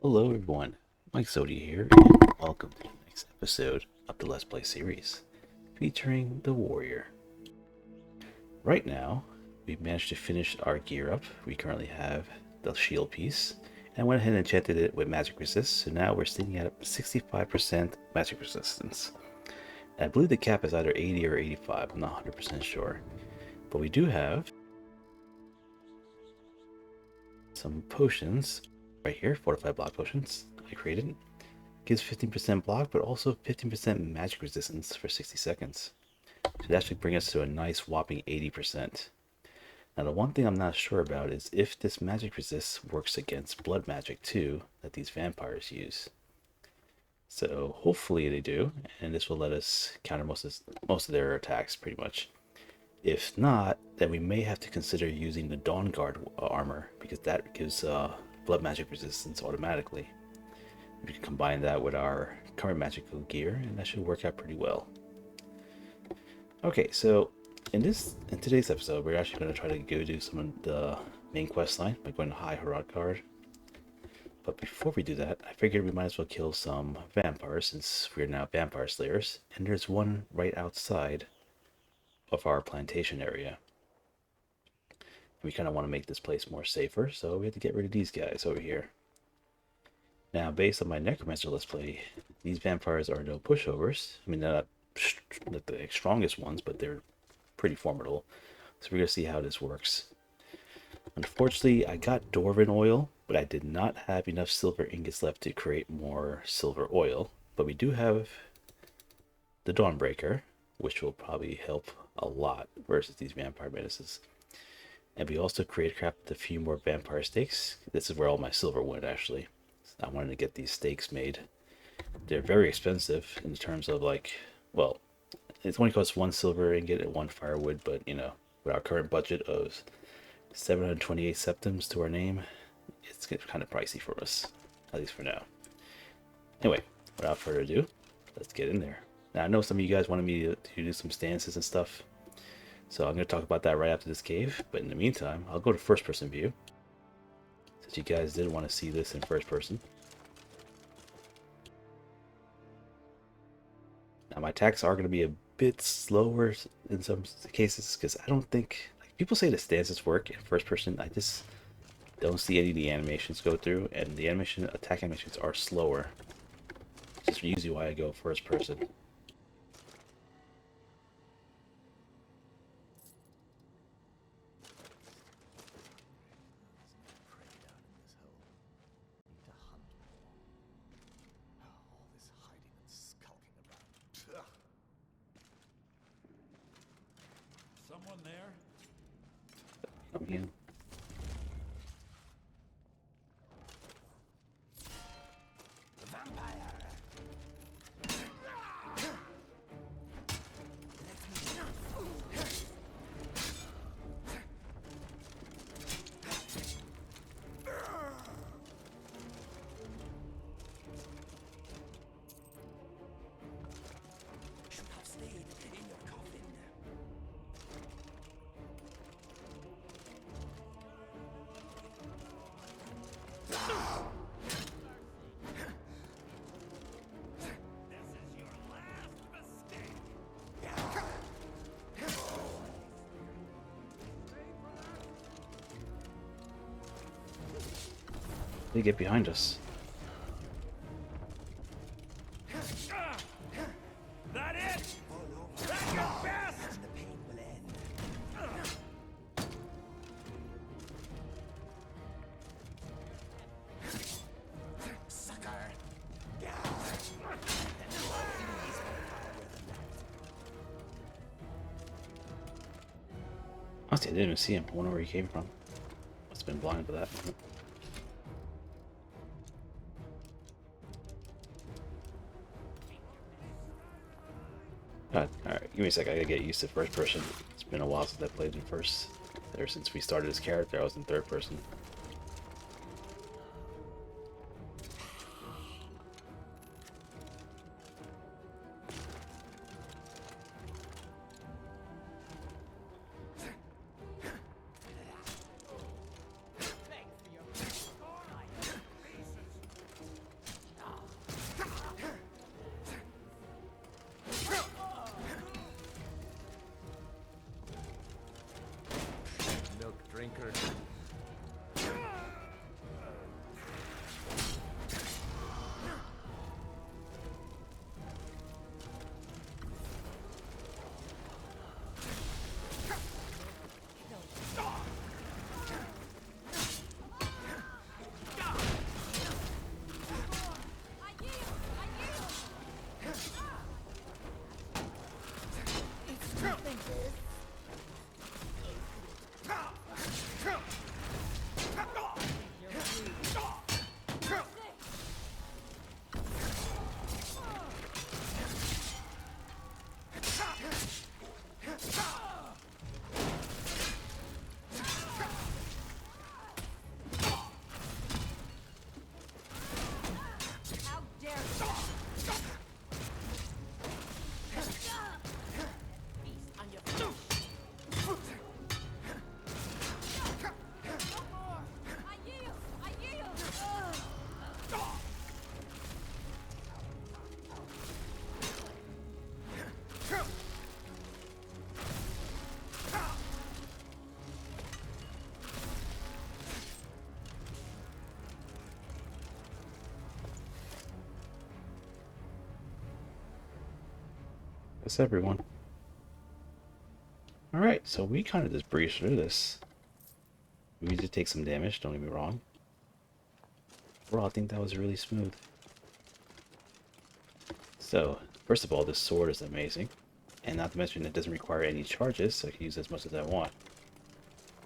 Hello everyone, Mikezodia here, and welcome to the next episode of the Let's Play series, featuring the Warrior. Right now, we've managed to finish our gear up. We currently have the shield piece, and I went ahead and enchanted it with magic resist, so now we're sitting at 65% magic resistance. And I believe the cap is either 80 or 85, I'm not 100% sure. But we do have some potions right here, fortified block potions I created. Gives 15% block, but also 15% magic resistance for 60 seconds. So that should bring us to a nice whopping 80%. Now the one thing I'm not sure about is if this magic resist works against blood magic too, that these vampires use. So hopefully they do, and this will let us counter most of their attacks pretty much. If not, then we may have to consider using the Dawn Guard armor, because that gives blood magic resistance automatically. We can combine that with our current magical gear, and that should work out pretty well. Okay, so in today's episode, we're actually going to try to go do some of the main quest line by going to High Hrothgar. But before we do that, I figured we might as well kill some vampires since we're now vampire slayers, and there's one right outside of our plantation area. We kind of want to make this place more safer, so we have to get rid of these guys over here. Now, based on my Necromancer Let's Play, these vampires are no pushovers. I mean, they're not the strongest ones, but they're pretty formidable. So we're going to see how this works. Unfortunately, I got Dwarven oil, but I did not have enough silver ingots left to create more silver oil. But we do have the Dawnbreaker, which will probably help a lot versus these vampire menaces. And we also crafted a few more vampire stakes. This is where all my silver went, actually. I wanted to get these stakes made. They're very expensive in terms of well, it only costs 1 silver ingot and 1 firewood, but with our current budget of 728 septims to our name, it's kind of pricey for us, at least for now. Anyway, without further ado, let's get in there. Now, I know some of you guys wanted me to do some stances and stuff, so I'm going to talk about that right after this cave, but in the meantime, I'll go to first person view, since you guys did want to see this in first person. Now, my attacks are going to be a bit slower in some cases because I don't think, people say the stances work in first person. I just don't see any of the animations go through, and the attack animations are slower. Which is usually why I go first person. Someone there? Come in. The vampire! Should have stayed in your coffin. They get behind us. That it? That's your best! The pain will end. Sucker! Honestly, I didn't even see him. I wonder where he came from. Must have been blind to that. Alright, give me a sec. I gotta get used to first person. It's been a while since I played in first. Ever since we started this character, I was in third person. That's everyone. Alright, so we kind of just breezed through this. We did take some damage, don't get me wrong. Overall, I think that was really smooth. So, first of all, this sword is amazing. And not to mention, it doesn't require any charges, so I can use as much as I want.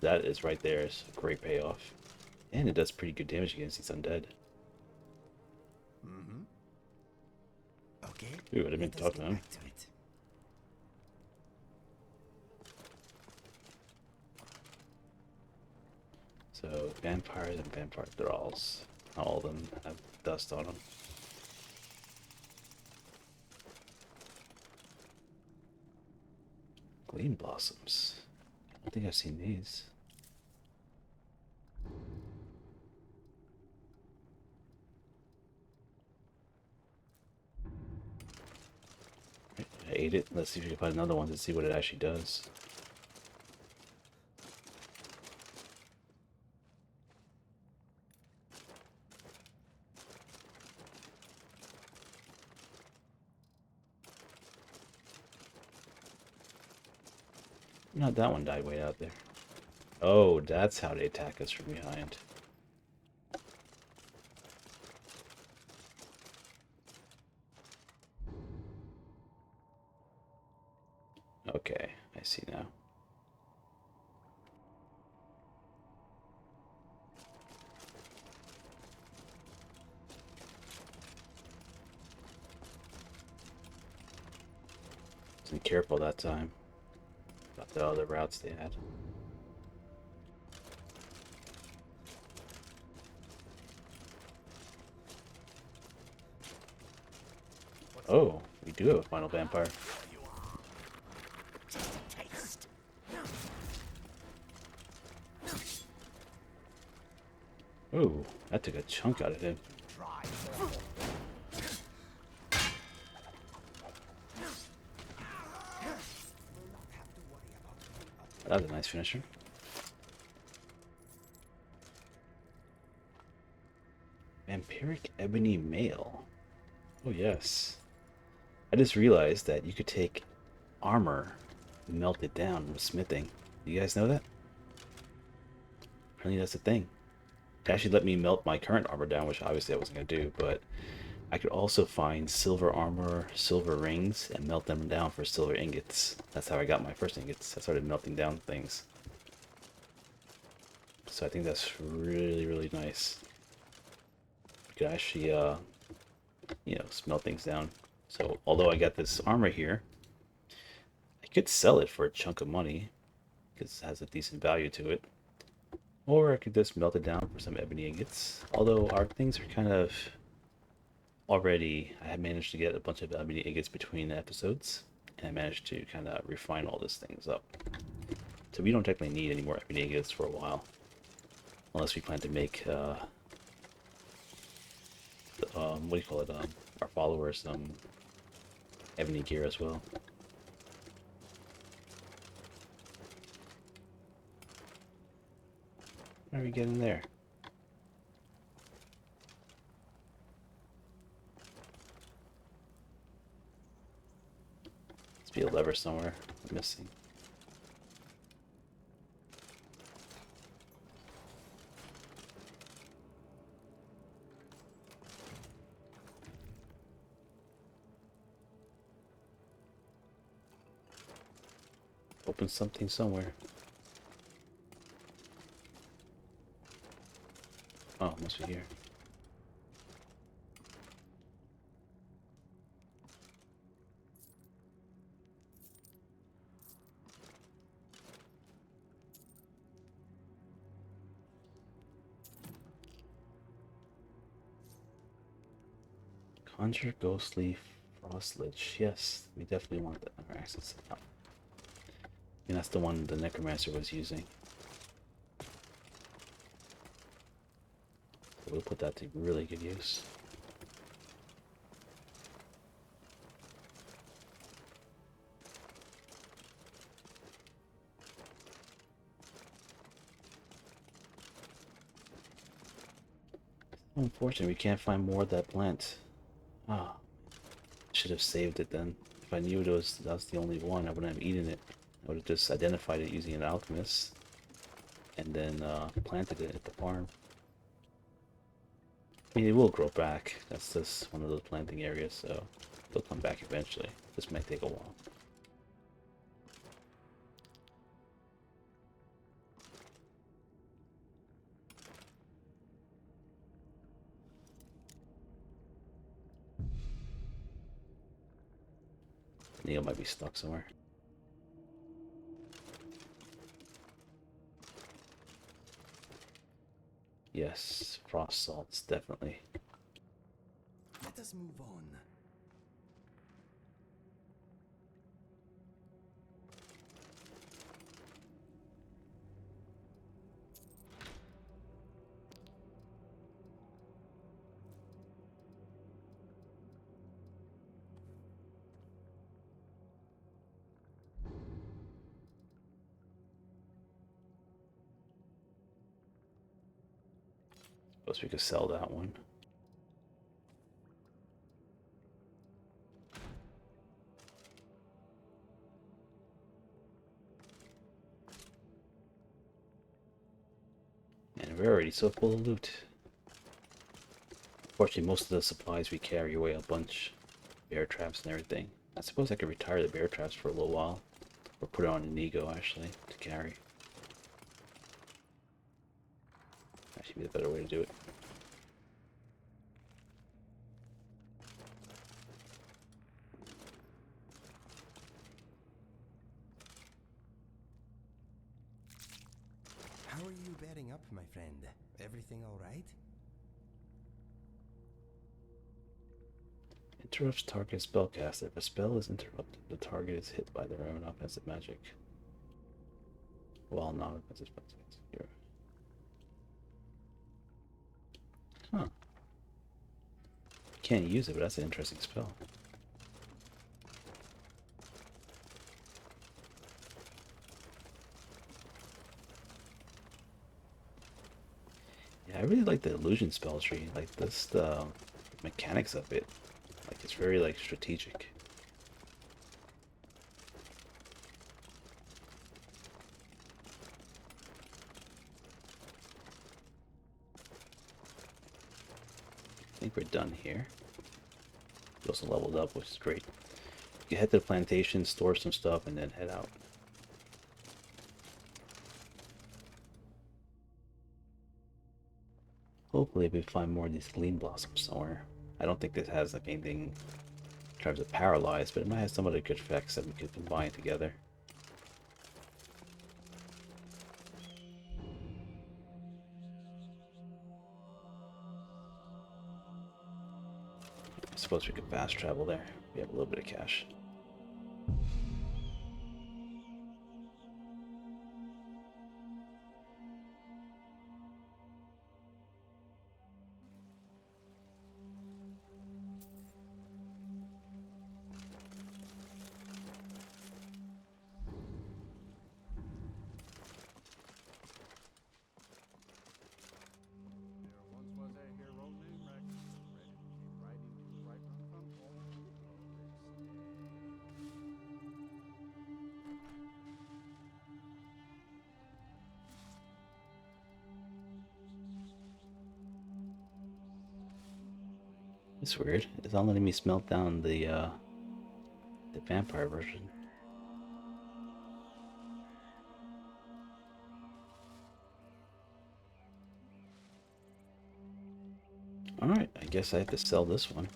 That is right there is a great payoff. And it does pretty good damage against these undead. Mm-hmm. Okay. Ooh, I didn't mean to talk to him. Back to it. So, vampires and vampire thralls. All of them have dust on them. Gleam blossoms. I don't think I've seen these. I ate it. Let's see if we can find another one to see what it actually does. Not that one died way out there. Oh, that's how they attack us from behind. Okay, I see now. Wasn't careful that time about the other routes they had. Oh, we do have a final vampire. Taste. Oh, that took a chunk out of him. Try. That was a nice finisher. Vampiric ebony mail. Oh yes. I just realized that you could take armor and melt it down with smithing. Do you guys know that? Apparently that's a thing. It actually let me melt my current armor down, which obviously I wasn't going to do, but I could also find silver armor, silver rings, and melt them down for silver ingots. That's how I got my first ingots. I started melting down things. So I think that's really, really nice. You could actually, you know, smelt things down. So although I got this armor here, I could sell it for a chunk of money because it has a decent value to it. Or I could just melt it down for some ebony ingots. Although our things are kind of already, I have managed to get a bunch of ebony ingots between the episodes, and I managed to kind of refine all these things up. So we don't technically need any more ebony ingots for a while, unless we plan to make what do you call it? Our followers ebony gear as well. What are we getting there? Must be a lever somewhere I'm missing. Open something somewhere. Oh, must be here. Conjure ghostly frostlich. Yes, we definitely want that. Our access. Oh. And that's the one the necromancer was using. So we'll put that to really good use. Unfortunately, we can't find more of that plant. Ah, should have saved it then. if I knew that was the only one, I wouldn't have eaten it. I would have just identified it using an alchemist and then planted it at the farm. I mean, it will grow back. That's just one of those planting areas, so they'll come back eventually. This might take a while. Neil might be stuck somewhere. Yes, frost salts, definitely. Let us move on. Suppose we could sell that one. And we're already so full of loot. Unfortunately, most of the supplies we carry away a bunch. Bear traps and everything. I suppose I could retire the bear traps for a little while. Or put it on an ego, actually, to carry. That should be the better way to do it. How are you bearing up, my friend? Everything all right? Interrupts target spellcaster. If a spell is interrupted, the target is hit by their own offensive magic. While non-offensive spells. Huh. Can't use it, but that's an interesting spell. Yeah, I really like the illusion spell tree. Like this, the mechanics of it. Like it's very like strategic. I think we're done here. We also leveled up, which is great. You head to the plantation, store some stuff, and then head out. Hopefully we find more of these lean blossoms somewhere. I don't think this has like anything in terms of paralyze, but it might have some other good effects that we could combine together. I suppose we could fast travel there. We have a little bit of cash. There once was a hero named Rex, ready to keep riding to Whiterun from all It's weird. It's not letting me smelt down the vampire version. Alright, I guess I have to sell this one.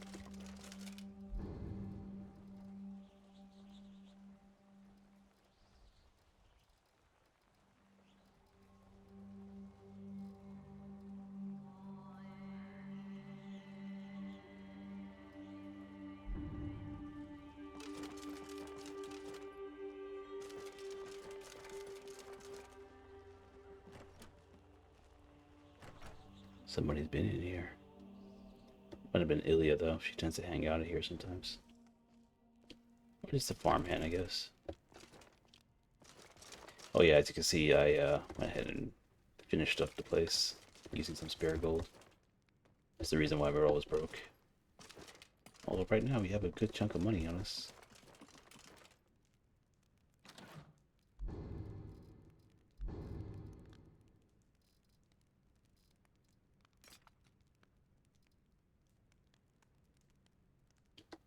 Somebody's been in here. Might have been Ilya though. She tends to hang out here sometimes. Or just a farmhand, I guess. Oh yeah, as you can see, I went ahead and finished up the place using some spare gold. That's the reason why we're always broke. Although right now we have a good chunk of money on us.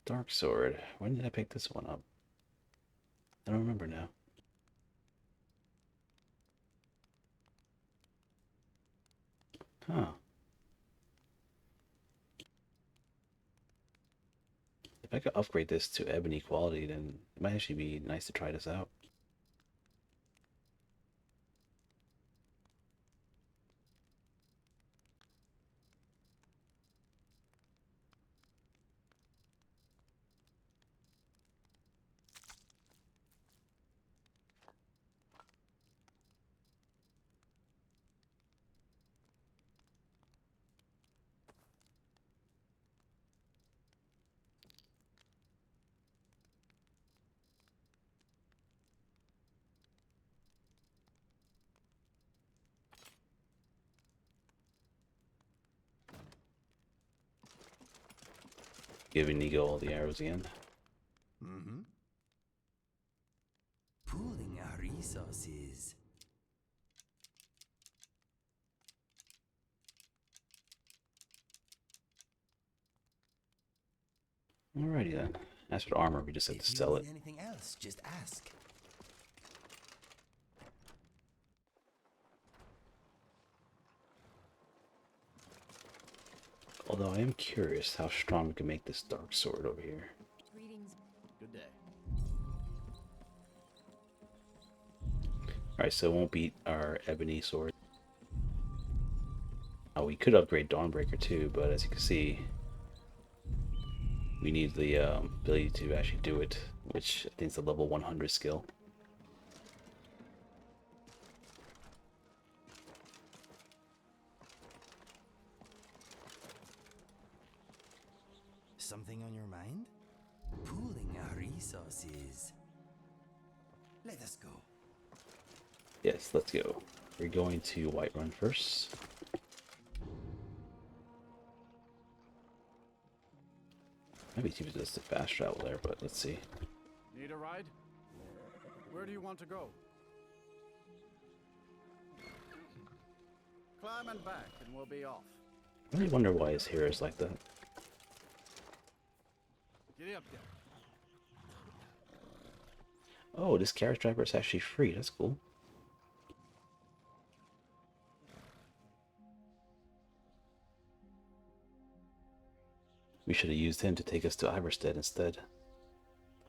Dark sword. When did I pick this one up? I don't remember now. Huh. If I could upgrade this to ebony quality, then it might actually be nice to try this out. Giving Nigo all the arrows again. Mm-hmm. Pooling our resources. Alrighty then. As for the armor, we just have to sell it. Anything else, just ask. Although I am curious how strong we can make this dark sword over here. Greetings. Good day. Alright, so it won't beat our ebony sword. Oh, we could upgrade Dawnbreaker too, but as you can see, we need the ability to actually do it, which I think is a level 100 skill. Something on your mind? Pooling our resources. Let us go. Yes, let's go. We're going to Whiterun first. Maybe it's just a fast travel there, but let's see. Need a ride? Where do you want to go? Climb and back, and we'll be off. I really wonder why his hair is like that. Giddy up there. Oh, this carriage driver is actually free. That's cool. We should have used him to take us to Iverstead instead.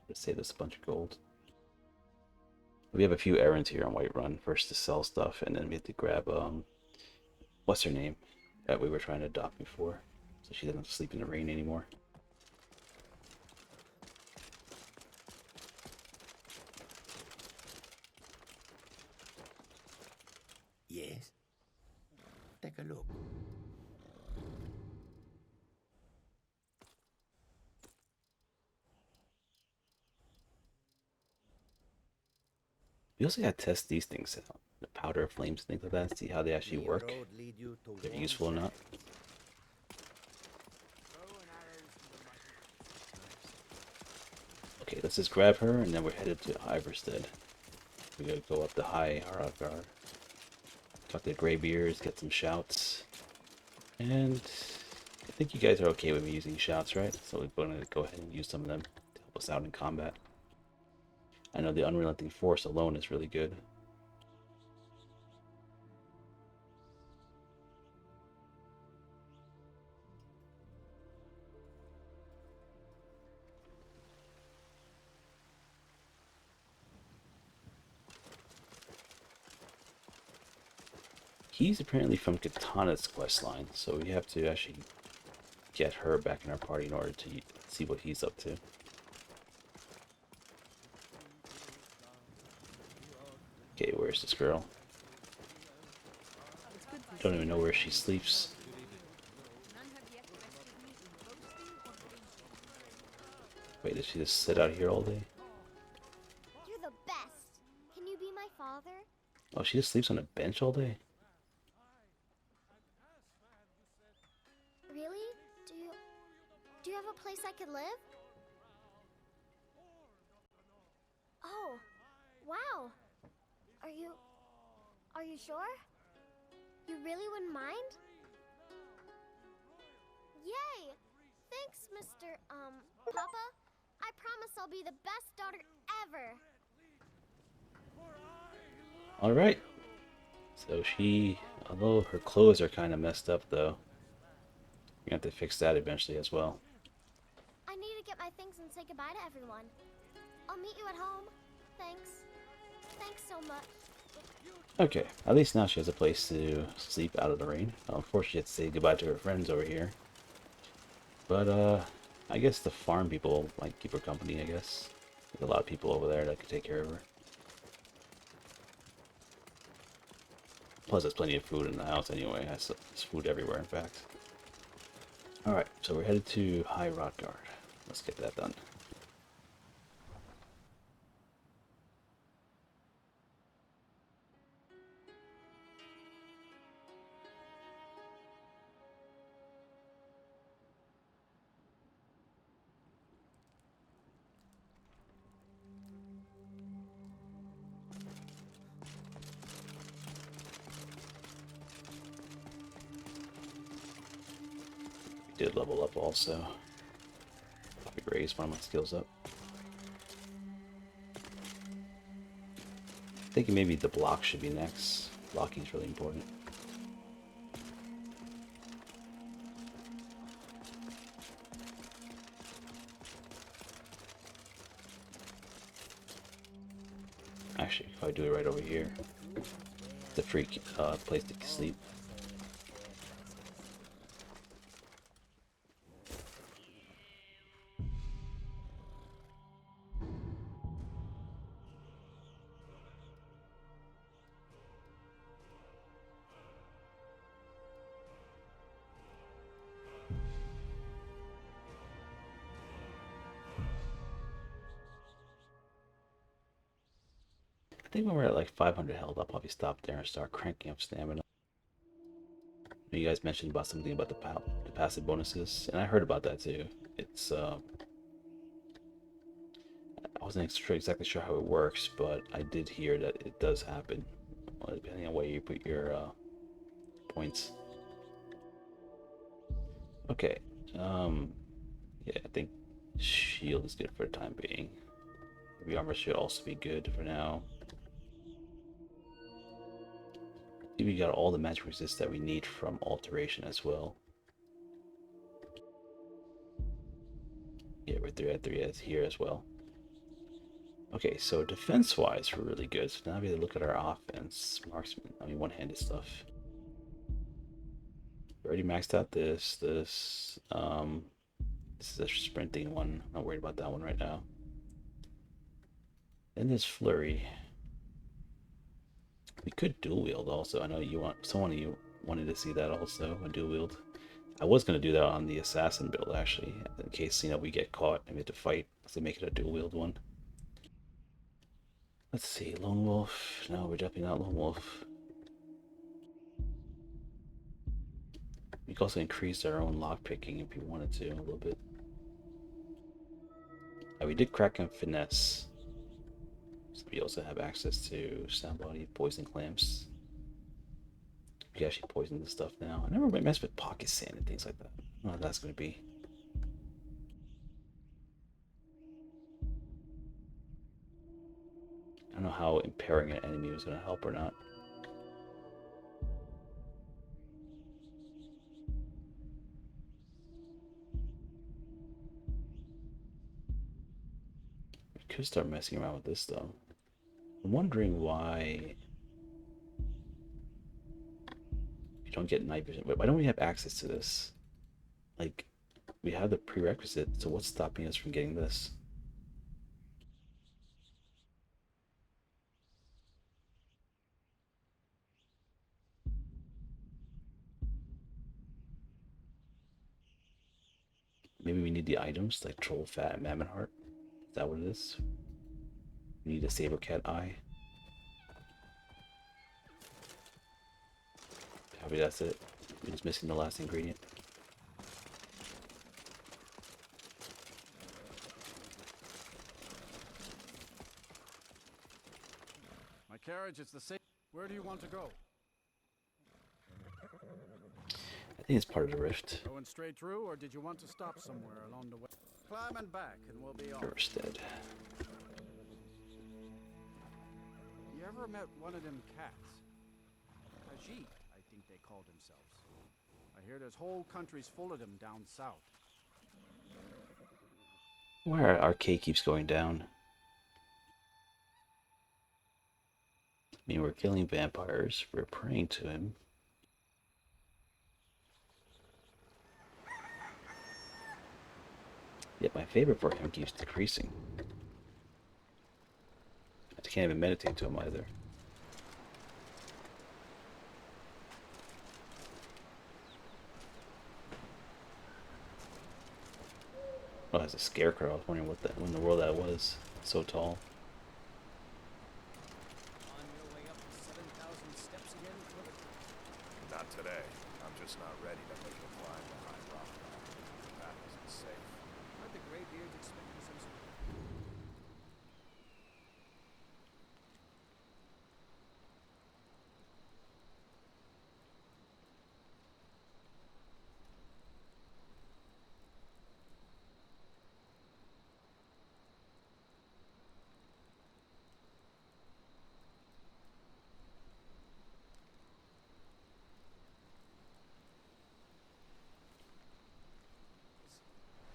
Would save us a bunch of gold. We have a few errands here on Whiterun. First to sell stuff, and then we have to grab what's her name that we were trying to adopt before, so she doesn't have to sleep in the rain anymore. Yes. Take a look. We also got to test these things out. The powder flames, things like that, see how they actually work. If they're useful or not. Okay, let's just grab her, and then we're headed to Iverstead. We gotta go up the high Hrothgar. Talk to the Greybeards, get some shouts. And I think you guys are okay with me using shouts, right? So we're going to go ahead and use some of them to help us out in combat. I know the Unrelenting Force alone is really good. He's apparently from Katana's questline, so we have to actually get her back in our party in order to see what he's up to. Okay, where's this girl? Don't even know where she sleeps. Wait, does she just sit out here all day? You're the best. Can you be my father? Oh, she just sleeps on a bench all day? Really? Do you have a place I could live? Oh, wow. Are you sure? You really wouldn't mind? Yay! Thanks, Mr. Papa. I promise I'll be the best daughter ever. Alright. So she, although her clothes are kind of messed up though, you have to fix that eventually as well. I need to get my things and say goodbye to everyone. I'll meet you at home. Thanks. Thanks so much. Okay, at least now she has a place to sleep out of the rain. Unfortunately, she has to say goodbye to her friends over here. But, I guess the farm people might keep her company, I guess. There's a lot of people over there that could take care of her. Plus, there's plenty of food in the house anyway. There's food everywhere, in fact. Alright, so we're headed to Hrothgar. Let's get that done. We did level up also. Probably raise one of my skills up. Thinking maybe the block should be next. Blocking is really important. Actually, if I do it right over here, it's a free place to sleep. I think when we're at like 500 health, I'll probably stop there and start cranking up stamina. You guys mentioned about something about the passive bonuses, and I heard about that too. It's I wasn't exactly sure how it works, but I did hear that it does happen, depending on where you put your points. Okay, yeah, I think shield is good for the time being. Maybe armor should also be good for now. I think we got all the magic resist that we need from alteration as well. Yeah, we're 3 out of 3 here as well. Okay, so defense-wise, we're really good. So now we have to look at our offense. Marksman, I mean, one-handed stuff. We already maxed out this. This is a sprinting one. I'm not worried about that one right now. Then there's flurry. We could dual wield also. I know someone of you wanted to see that also, a dual wield. I was gonna do that on the assassin build actually, in case we get caught and we have to fight. So make it a dual wield one. Let's see, lone wolf. No, we're definitely not lone wolf. We could also increase our own lockpicking if we wanted to a little bit. We did crack and finesse. So we also have access to sound body, poison clamps. We can actually poison this stuff now. I never messed with pocket sand and things like that. I don't know what that's going to be. I don't know how impairing an enemy was going to help or not. We could start messing around with this though. I'm wondering why you don't get night vision. Why don't we have access to this? Like, we have the prerequisite, so what's stopping us from getting this? Maybe we need the items like Troll Fat and Mammon Heart. Is that what it is? We need a Saber Cat Eye. Probably that's it. We're just missing the last ingredient. My carriage is the same. Where do you want to go? I think it's part of the rift. Going straight through, or did you want to stop somewhere along the way? Climbing back, and we'll be off. Instead. You ever met one of them cats? Khajiit, I think they call themselves. I hear there's whole countries full of them down south. Where our K keeps going down. I mean, we're killing vampires. We're praying to him. Yet my favor for him keeps decreasing. I can't even meditate to him either. Oh, that's a scarecrow. I was wondering what in the world that was. So tall. On your way up the 7,000 steps again, Clifford? Not today. I'm just not ready to make a climb to high rock. The path isn't safe. Aren't the Greybeards expecting some sort of...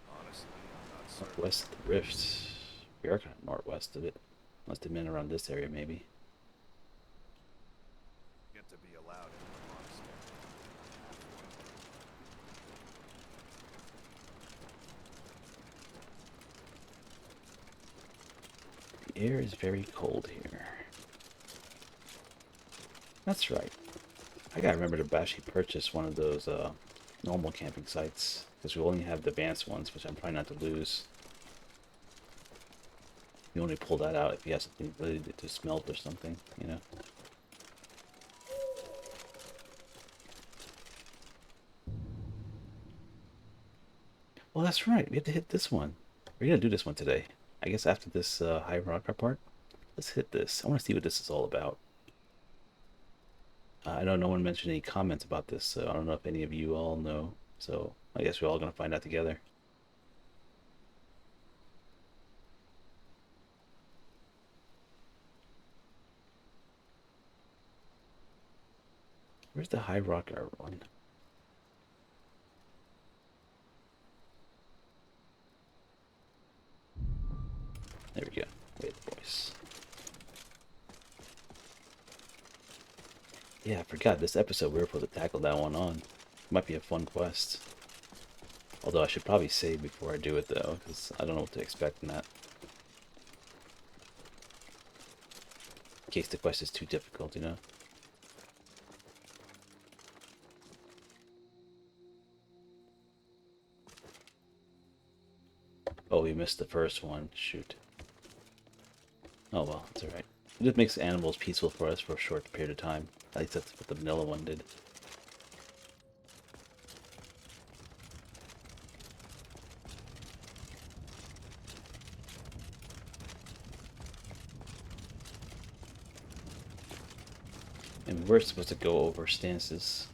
Honestly, I'm not certain. Northwest of the rift. We are kind of northwest of it. Must have been around this area, maybe. Get to be allowed in the monastery. The air is very cold here. That's right. I gotta remember to actually purchase one of those normal camping sites, because we only have the advanced ones, which I'm trying not to lose. You only pull that out if you have something really to smelt or something, you know. Well, that's right. We have to hit this one. We're gonna do this one today. I guess after this high rocker part, let's hit this. I want to see what this is all about. I know no one mentioned any comments about this, so I don't know if any of you all know. So I guess we're all gonna find out together. Where's the high rocker one? There we go. Wait, voice. Yeah, I forgot this episode we were supposed to tackle that one on. Might be a fun quest. Although I should probably save before I do it though, because I don't know what to expect in that. In case the quest is too difficult, you know? Oh, we missed the first one. Shoot. Oh well, it's alright. It just makes animals peaceful for us for a short period of time. At least that's what the vanilla one did. And we're supposed to go over stances.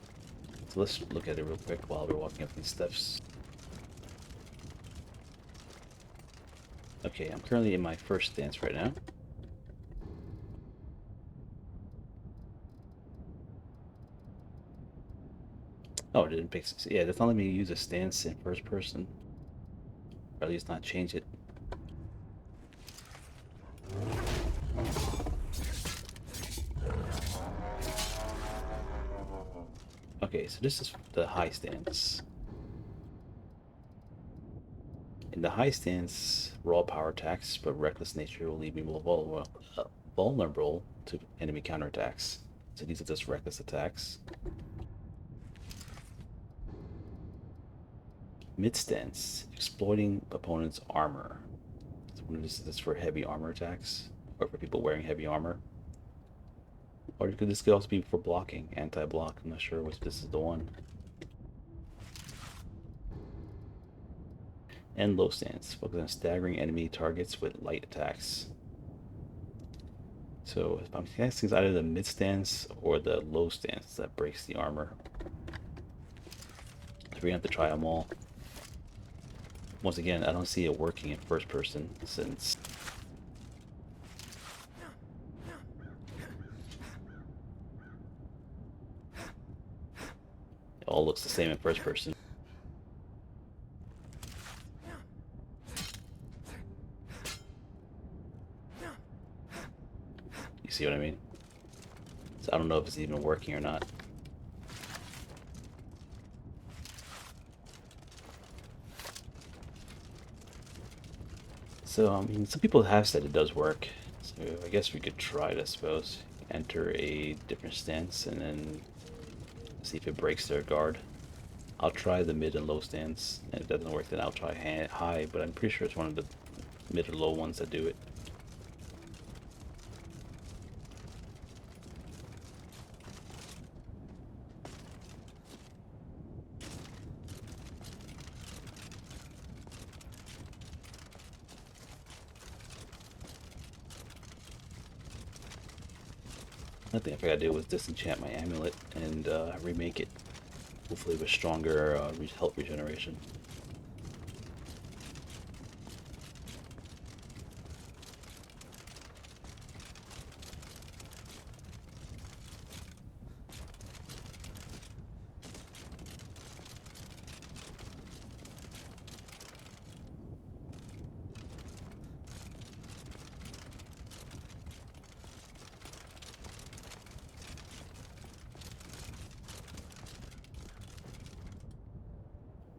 So let's look at it real quick while we're walking up these steps. Okay, I'm currently in my first stance right now. Oh, it didn't pick. Yeah, that's not letting me use a stance in first person. Or at least not change it. Okay, so this is the high stance. In the high stance, raw power attacks, but reckless nature will leave me more vulnerable to enemy counterattacks. So these are just reckless attacks. Mid stance, exploiting opponent's armor. So this is for heavy armor attacks, or for people wearing heavy armor. Or this could also be for blocking, anti-block. I'm not sure which this is the one. And low stance, focus on staggering enemy targets with light attacks. So I'm guessing it's either the mid stance or the low stance that breaks the armor. we're gonna have to try them all. Once again, I don't see it working in first person since it all looks the same in first person. You see what I mean? So I don't know if it's even working or not. So, I mean, some people have said it does work. So I guess we could try it, I suppose. Enter a different stance and then see if it breaks their guard. I'll try the mid and low stance. And if it doesn't work, then I'll try high, but I'm pretty sure it's one of the mid or low ones that do it. Another thing I forgot to do was disenchant my amulet and remake it. Hopefully with stronger health regeneration.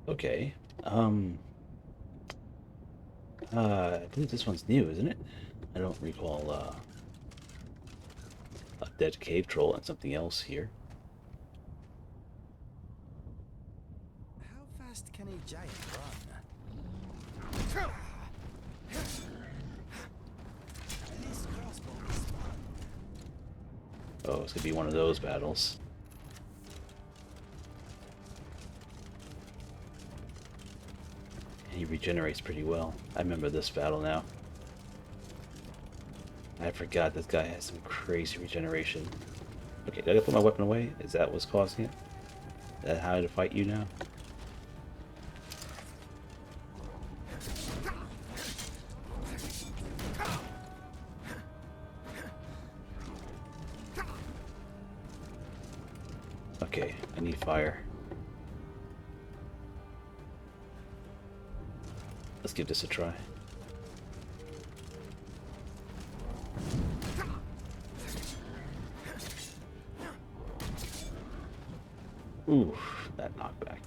Okay. I believe this one's new, isn't it? I don't recall a dead cave troll and something else here. How fast can a giant run? This crossbow is fun. Oh, it's gonna be one of those battles. And he regenerates pretty well. I remember this battle now. I forgot this guy has some crazy regeneration. Okay, did I put my weapon away? Is that what's causing it? Is that how to fight you now? Okay, I need fire. Let's give this a try. Ooh, that knockback.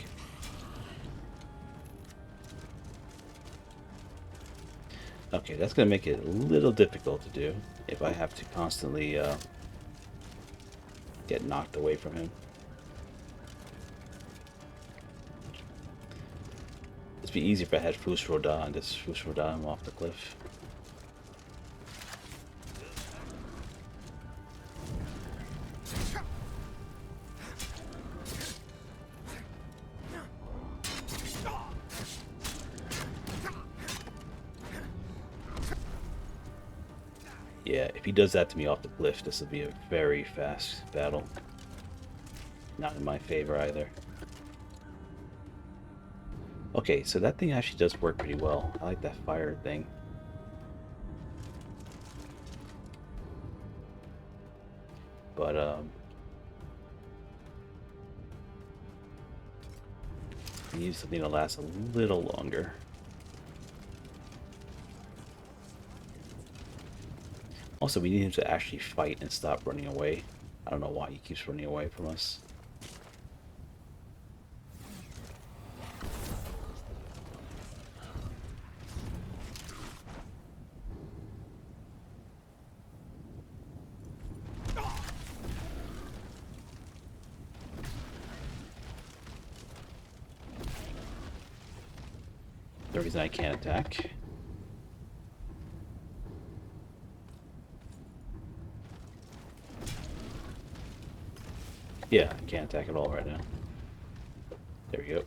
Okay, that's gonna make it a little difficult to do if I have to constantly get knocked away from him. It'd be easy if I had Fus Roda and just Fus Roda him off the cliff. Yeah, if he does that to me off the cliff, this will be a very fast battle. Not in my favor either. Okay, so that thing actually does work pretty well. I like that fire thing. But, I need something to last a little longer. Also, we need him to actually fight and stop running away. I don't know why he keeps running away from us. The reason I can't attack. Yeah, I can't attack at all right now. There we go.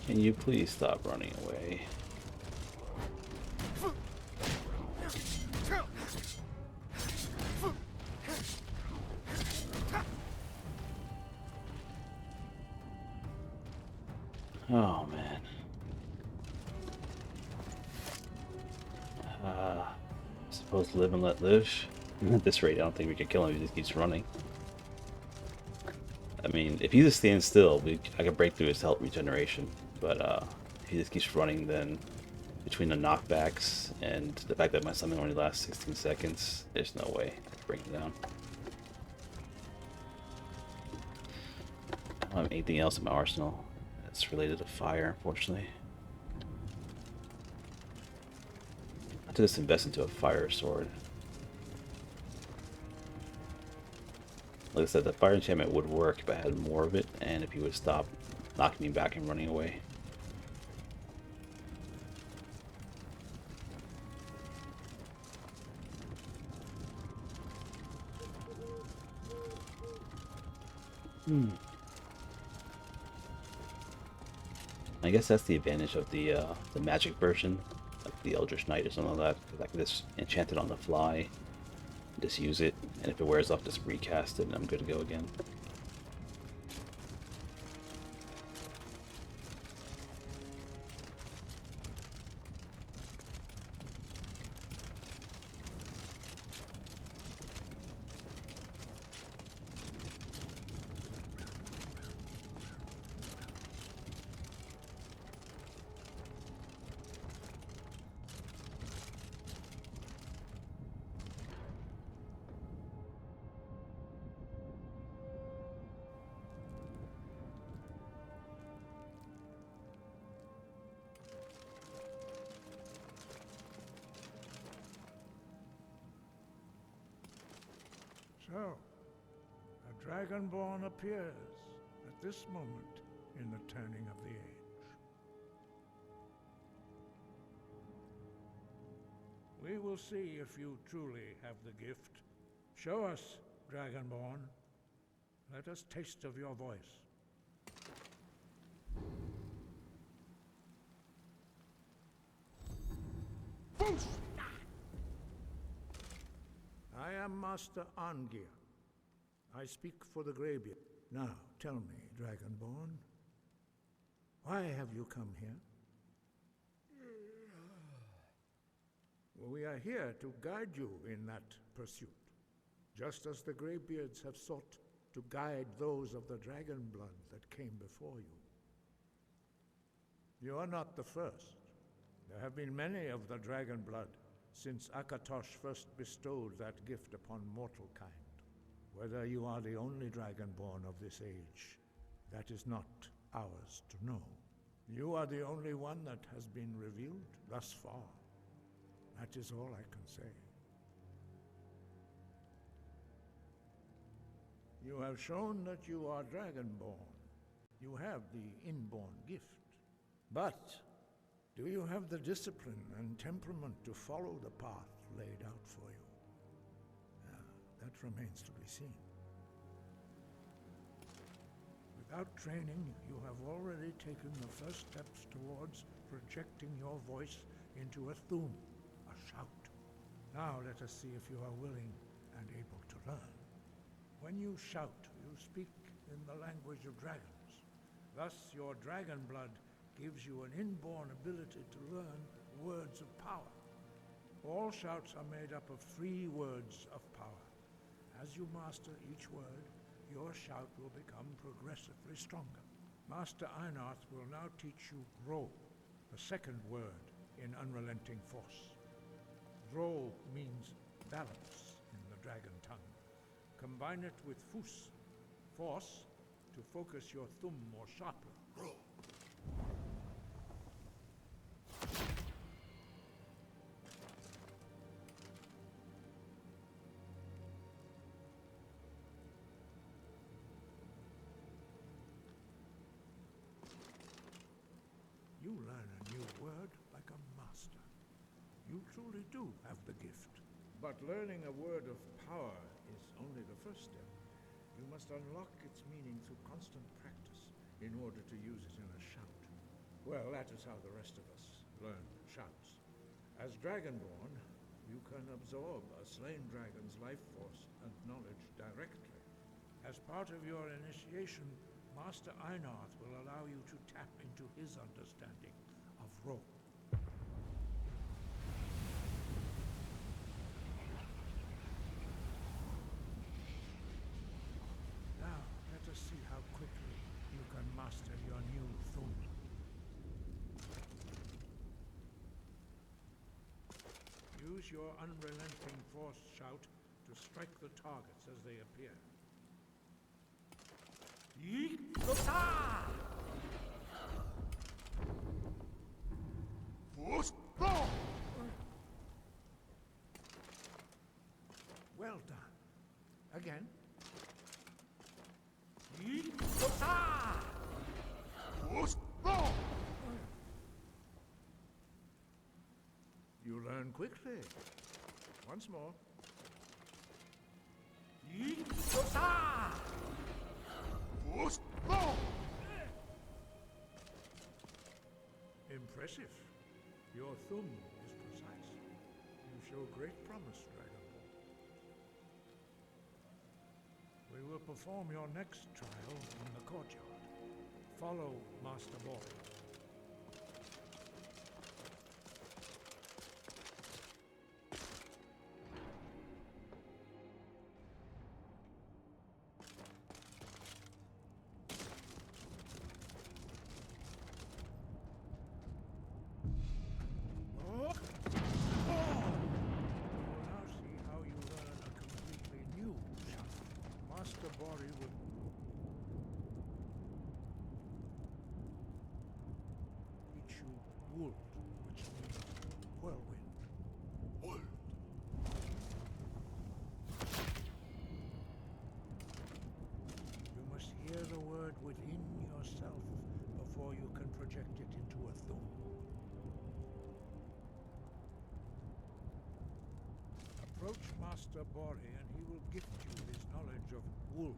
Can you please stop running away? Oh man. I suppose live and let live. At this rate, I don't think we could kill him if he just keeps running. I mean, if he just stands still, I could break through his health regeneration. But if he just keeps running, then between the knockbacks and the fact that my summon only lasts 16 seconds, there's no way I could bring him down. I don't have anything else in my arsenal that's related to fire, unfortunately. I have to just invest into a fire sword. Like I said, the fire enchantment would work if I had more of it, and if he would stop knocking me back and running away. I guess that's the advantage of the magic version, like the Eldritch Knight or something like that, because I can just enchant it on the fly, just use it, and if it wears off, just recast it, and I'm good to go again. So, a dragonborn appears at this moment in the turning of the age. We will see if you truly have the gift. Show us, dragonborn. Let us taste of your voice. I am Master Arngir. I speak for the Greybeard. Now, tell me, Dragonborn, why have you come here? We are here to guide you in that pursuit, just as the Greybeards have sought to guide those of the dragon blood that came before you. You are not the first. There have been many of the dragon blood since Akatosh first bestowed that gift upon mortal kind. Whether you are the only dragonborn of this age, that is not ours to know. You are the only one that has been revealed thus far. That is all I can say. You have shown that you are dragonborn. You have the inborn gift. But do you have the discipline and temperament to follow the path laid out for you? That remains to be seen. Without training, you have already taken the first steps towards projecting your voice into a thum, a shout. Now let us see if you are willing and able to learn. When you shout, you speak in the language of dragons. Thus, your dragon blood gives you an inborn ability to learn words of power. All shouts are made up of 3 words of power. As you master each word, your shout will become progressively stronger. Master Einarth will now teach you Ro, the second word in Unrelenting Force. Ro means balance in the dragon tongue. Combine it with Fus, force, to focus your thumb more sharply. Ro. You learn a new word like a master. You truly do have the gift. But learning a word of power is only the first step. You must unlock its meaning through constant practice in order to use it in a shout. Well, that is how the rest of us learn shouts. As Dragonborn, you can absorb a slain dragon's life force and knowledge directly. As part of your initiation, Master Einarth will allow you to tap into his understanding of rope. Now, let us see how quickly you can master your new thum. Use your unrelenting force shout to strike the targets as they appear. Well done. Again. You learn quickly. Once more. Impressive. Your thumb is precise. You show great promise, Dragonborn. We will perform your next trial in the courtyard. Follow Master Boy. Wold, which means whirlwind. Wold. You must hear the word within yourself before you can project it into a thum. Approach Master Bori and he will gift you his knowledge of wold.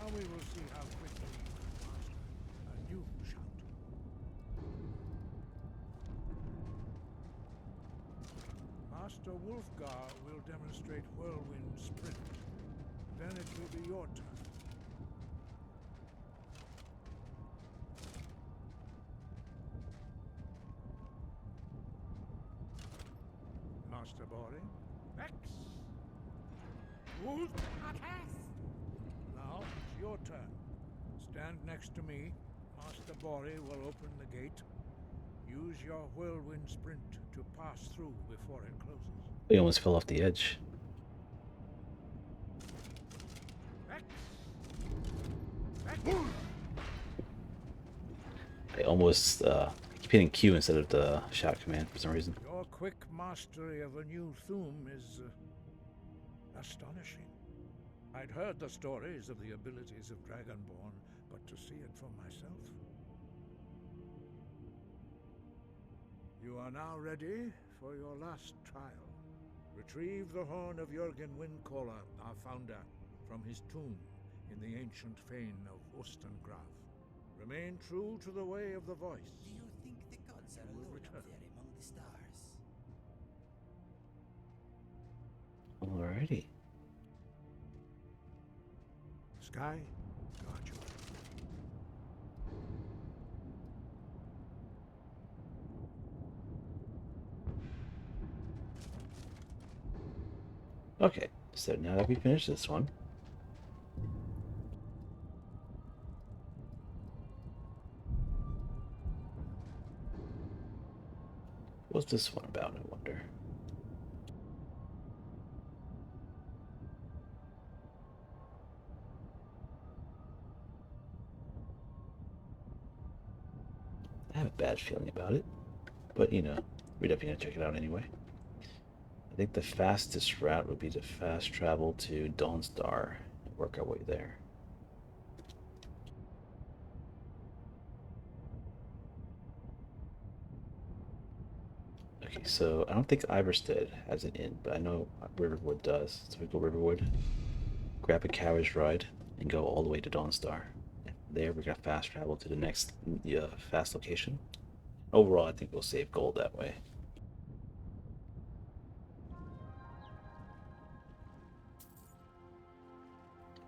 We will see how quickly you can master a new shout. Master Hrothgar will demonstrate whirlwind sprint. Then it will be your turn. Master Bori. X. Now it's your turn. Stand next to me. Master Bori will open the gate. Use your whirlwind sprint to pass through before it closes. We almost fell off the edge. I almost keep hitting Q instead of the shout command for some reason. Your quick mastery of a new thum is astonishing. I'd heard the stories of the abilities of Dragonborn, but to see it for myself. You are now ready for your last trial. Retrieve the horn of Jürgen Windcaller, our founder, from his tomb in the ancient fane of Ustengrav. Remain true to the way of the voice. Do you think the gods are alone up there among the stars? Alrighty. Sky, guard you. Okay, so now that we finished this one, what's this one about, I wonder? I have a bad feeling about it, but you know, we're definitely gonna check it out anyway. I think the fastest route would be to fast travel to Dawnstar and work our way there. Okay, so I don't think Iverstead has an inn, but I know Riverwood does. So we go Riverwood, grab a carriage ride, and go all the way to Dawnstar. And from there, we're gonna fast travel to the next fast location. Overall, I think we'll save gold that way.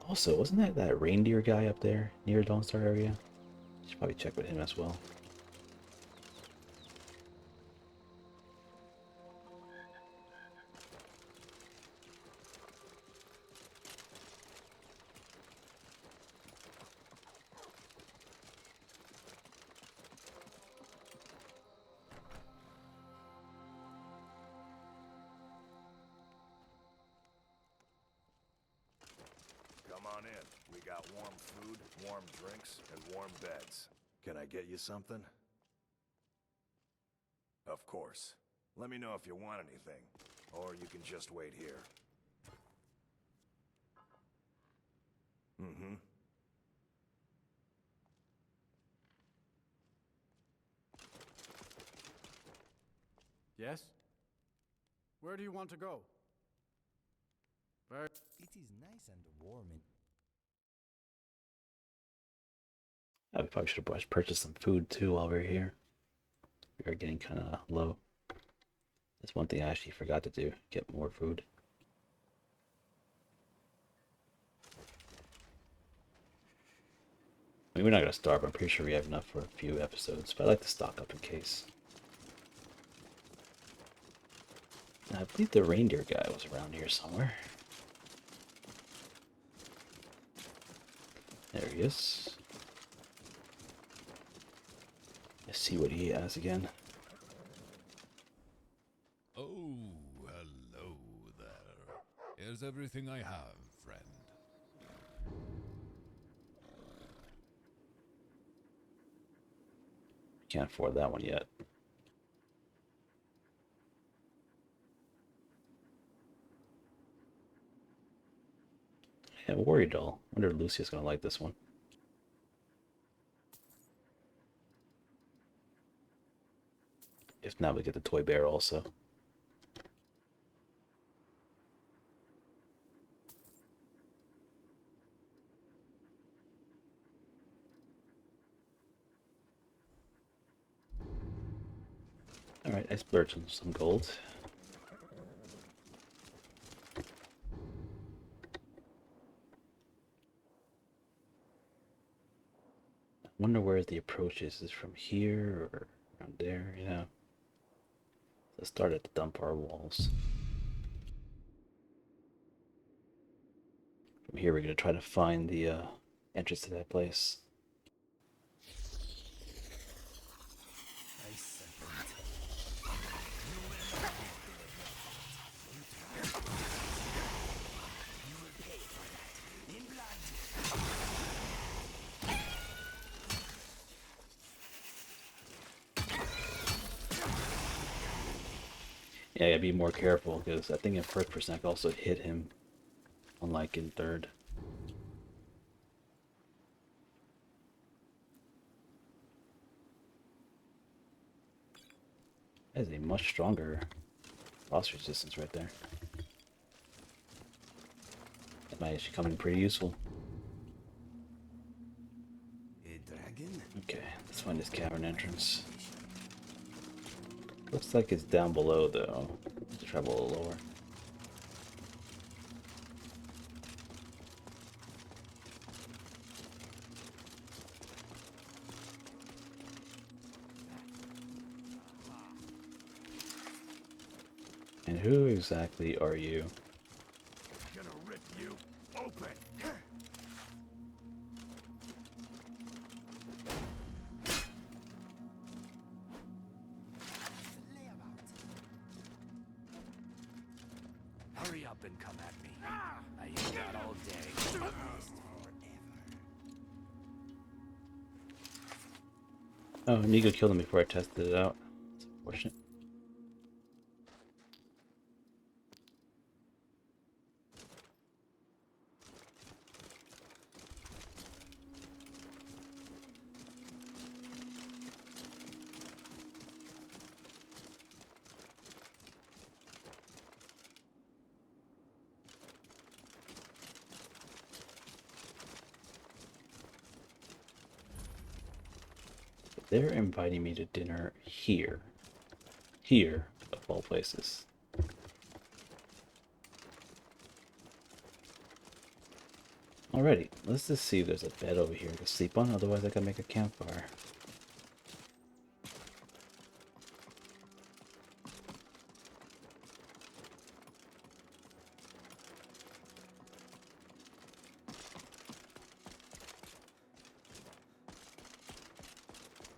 Also, wasn't that reindeer guy up there near Dawnstar area? Should probably check with him as well. Come on in. We got warm food, warm drinks, and warm beds. Can I get you something? Of course. Let me know if you want anything, or you can just wait here. Mm-hmm. Yes? Where do you want to go? Very... It is nice and warm in... We probably should have purchased some food too while we are here. We are getting kind of low. That's one thing I actually forgot to do, get more food. I mean, we're not going to starve. I'm pretty sure we have enough for a few episodes, but I like to stock up in case. And I believe the reindeer guy was around here somewhere. There he is. Let's see what he has again. Oh, hello there. Here's everything I have, friend. Can't afford that one yet. Yeah, Warrior Doll. I wonder if Lucia's gonna like this one. If not, we get the toy bear also. Alright, I splurged on some gold. I wonder where the approach is. Is it from here or around there, you know? Let's start at the dump our walls. From here, we're going to try to find the entrance to that place. Yeah, I gotta be more careful because I think in first person I can also hit him, unlike in third. That is a much stronger boss resistance right there. That might actually come in pretty useful. A dragon? Okay, let's find this cavern entrance. Looks like it's down below though. Let's travel a little lower. And who exactly are you? Gonna rip you open. Hurry up and come at me. I ain't got all day. Oh, Nigo killed him before I tested it out. It's unfortunate. They're inviting me to dinner here. Here, of all places. Alrighty, let's just see if there's a bed over here to sleep on, otherwise I can make a campfire.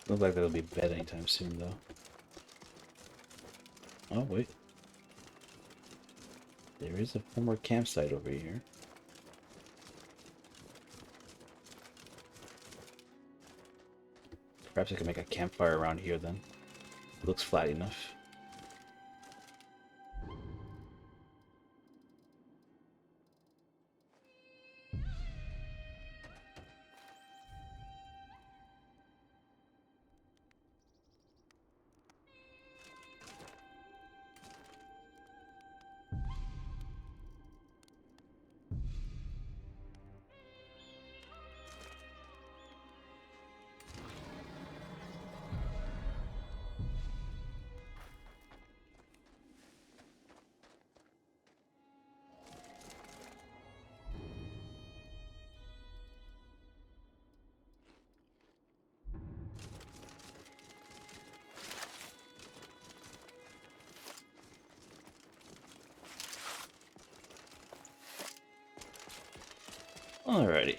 Looks like there'll be a bed anytime soon, though. Oh, wait. There is a former campsite over here. Perhaps I can make a campfire around here then. It looks flat enough. Alrighty,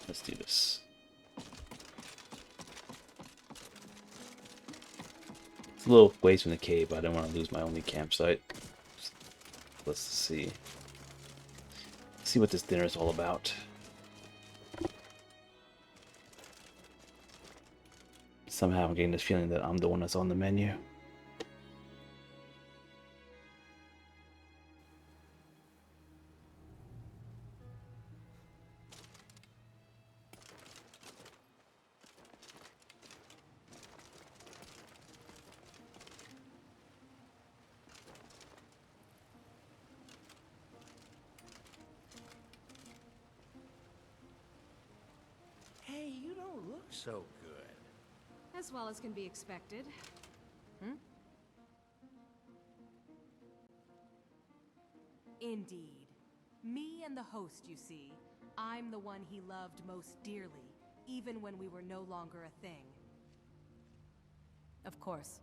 let's do this. It's a little ways from the cave, but I don't want to lose my only campsite. Let's see. See what this dinner is all about. Somehow I'm getting this feeling that I'm the one that's on the menu. Hey, you don't look so good. As well as can be expected. Indeed. Me and the host, you see. I'm the one he loved most dearly, even when we were no longer a thing. Of course.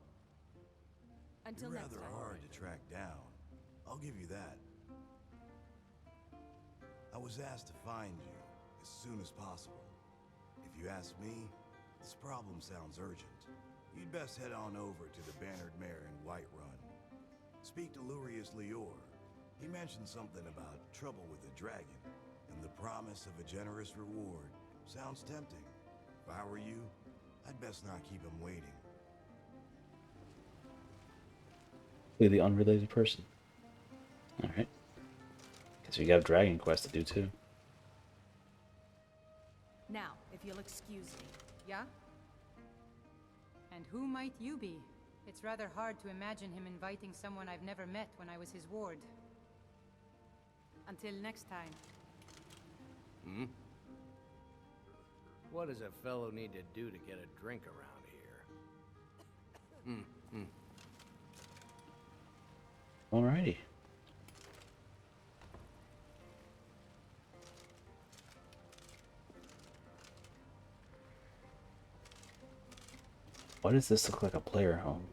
Until You're next rather time. hard to track down. I'll give you that. I was asked to find you as soon as possible. If you ask me, this problem sounds urgent. You'd best head on over to the Bannered Mare in Whiterun. Speak to Lurius Lior. He mentioned something about trouble with a dragon, and the promise of a generous reward. Sounds tempting. If I were you, I'd best not keep him waiting. Completely unrelated person. Alright. Guess we got Dragon Quest to do too. Now, if you'll excuse me. Yeah? And who might you be? It's rather hard to imagine him inviting someone I've never met when I was his ward. Until next time. Hmm? What does a fellow need to do to get a drink around here? Alrighty. Why does this look like a player home?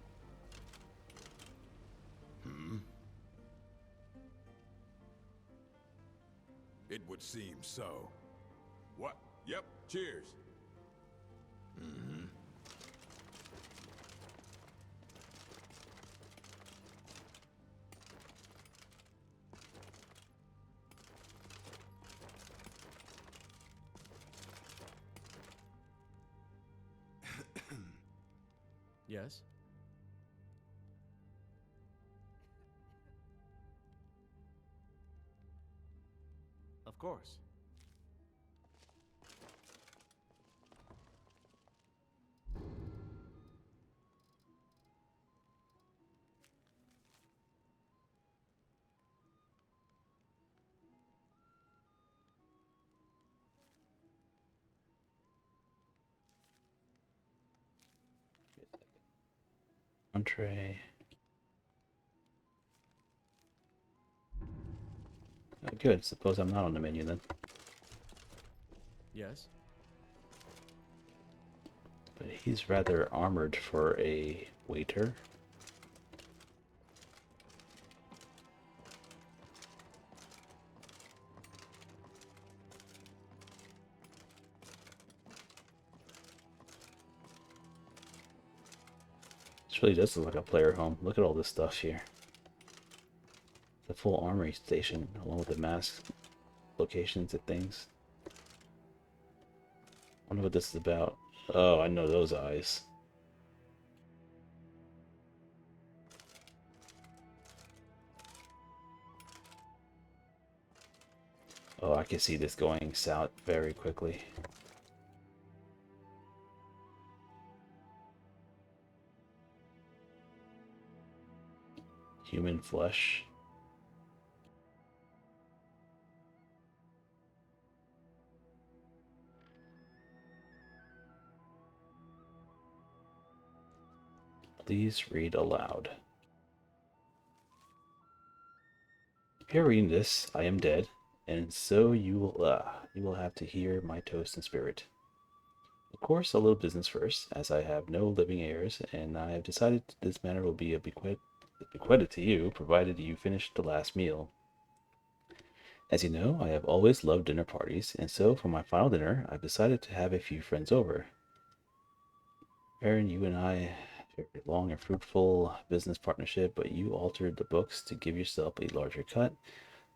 It would seem so. What? Yep, cheers. Yes? Of course. Entree. Oh, good. Suppose I'm not on the menu then. Yes? But he's rather armored for a waiter. This really does look like a player home. Look at all this stuff here. The full armory station, along with the mask locations and things. I wonder what this is about. Oh, I know those eyes. Oh, I can see this going south very quickly. Human flesh. Please read aloud. If you're reading this, I am dead, and so you will have to hear my toast in spirit. Of course, a little business first, as I have no living heirs, and I have decided this manor will be bequeathed to you, provided you finish the last meal. As you know, I have always loved dinner parties, and so for my final dinner, I've decided to have a few friends over. Aaron, you and I have a long and fruitful business partnership, but you altered the books to give yourself a larger cut.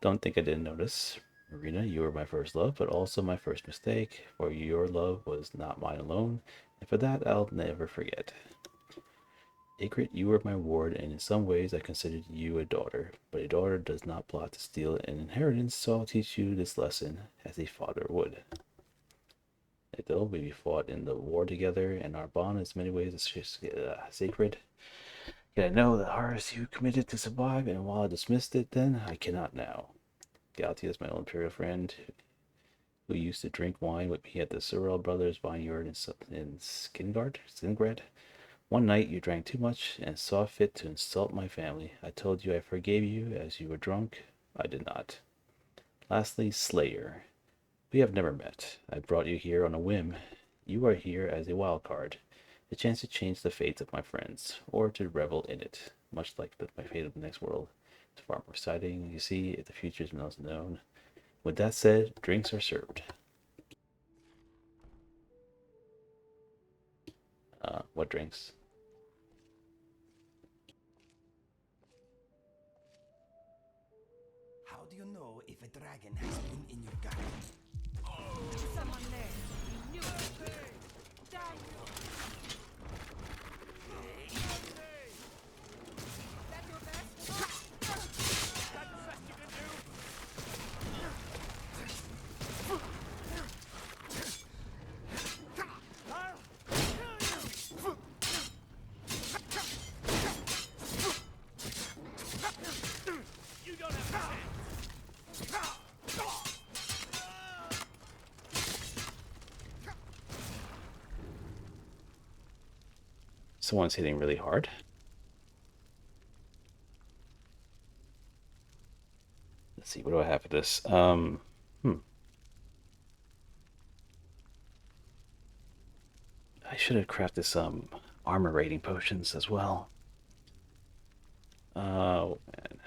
Don't think I didn't notice. Marina, you were my first love, but also my first mistake, for your love was not mine alone, and for that I'll never forget. Ygritte, you were my ward, and in some ways I considered you a daughter, but a daughter does not plot to steal an inheritance, so I'll teach you this lesson, as a father would. Though we fought in the war together, and our bond in many ways is sacred. Yet I know the horrors you committed to survive, and while I dismissed it then, I cannot now. Galtia is my old imperial friend, who used to drink wine with me at the Sorrel brothers' vineyard in Skingrad. One night you drank too much and saw fit to insult my family. I told you I forgave you as you were drunk. I did not. Lastly, Slayer. We have never met. I brought you here on a whim. You are here as a wild card, a chance to change the fates of my friends, or to revel in it, much like my fate of the next world. It's far more exciting, you see, if the future is not known. With that said, drinks are served. What drinks? How do you know if a dragon has been in your garden? Someone there. We knew it. Die. That your best? That's the best you can do? I'll kill you! You don't have to. Someone's hitting really hard. Let's see, what do I have for this? I should have crafted some armor rating potions as well. Oh, man.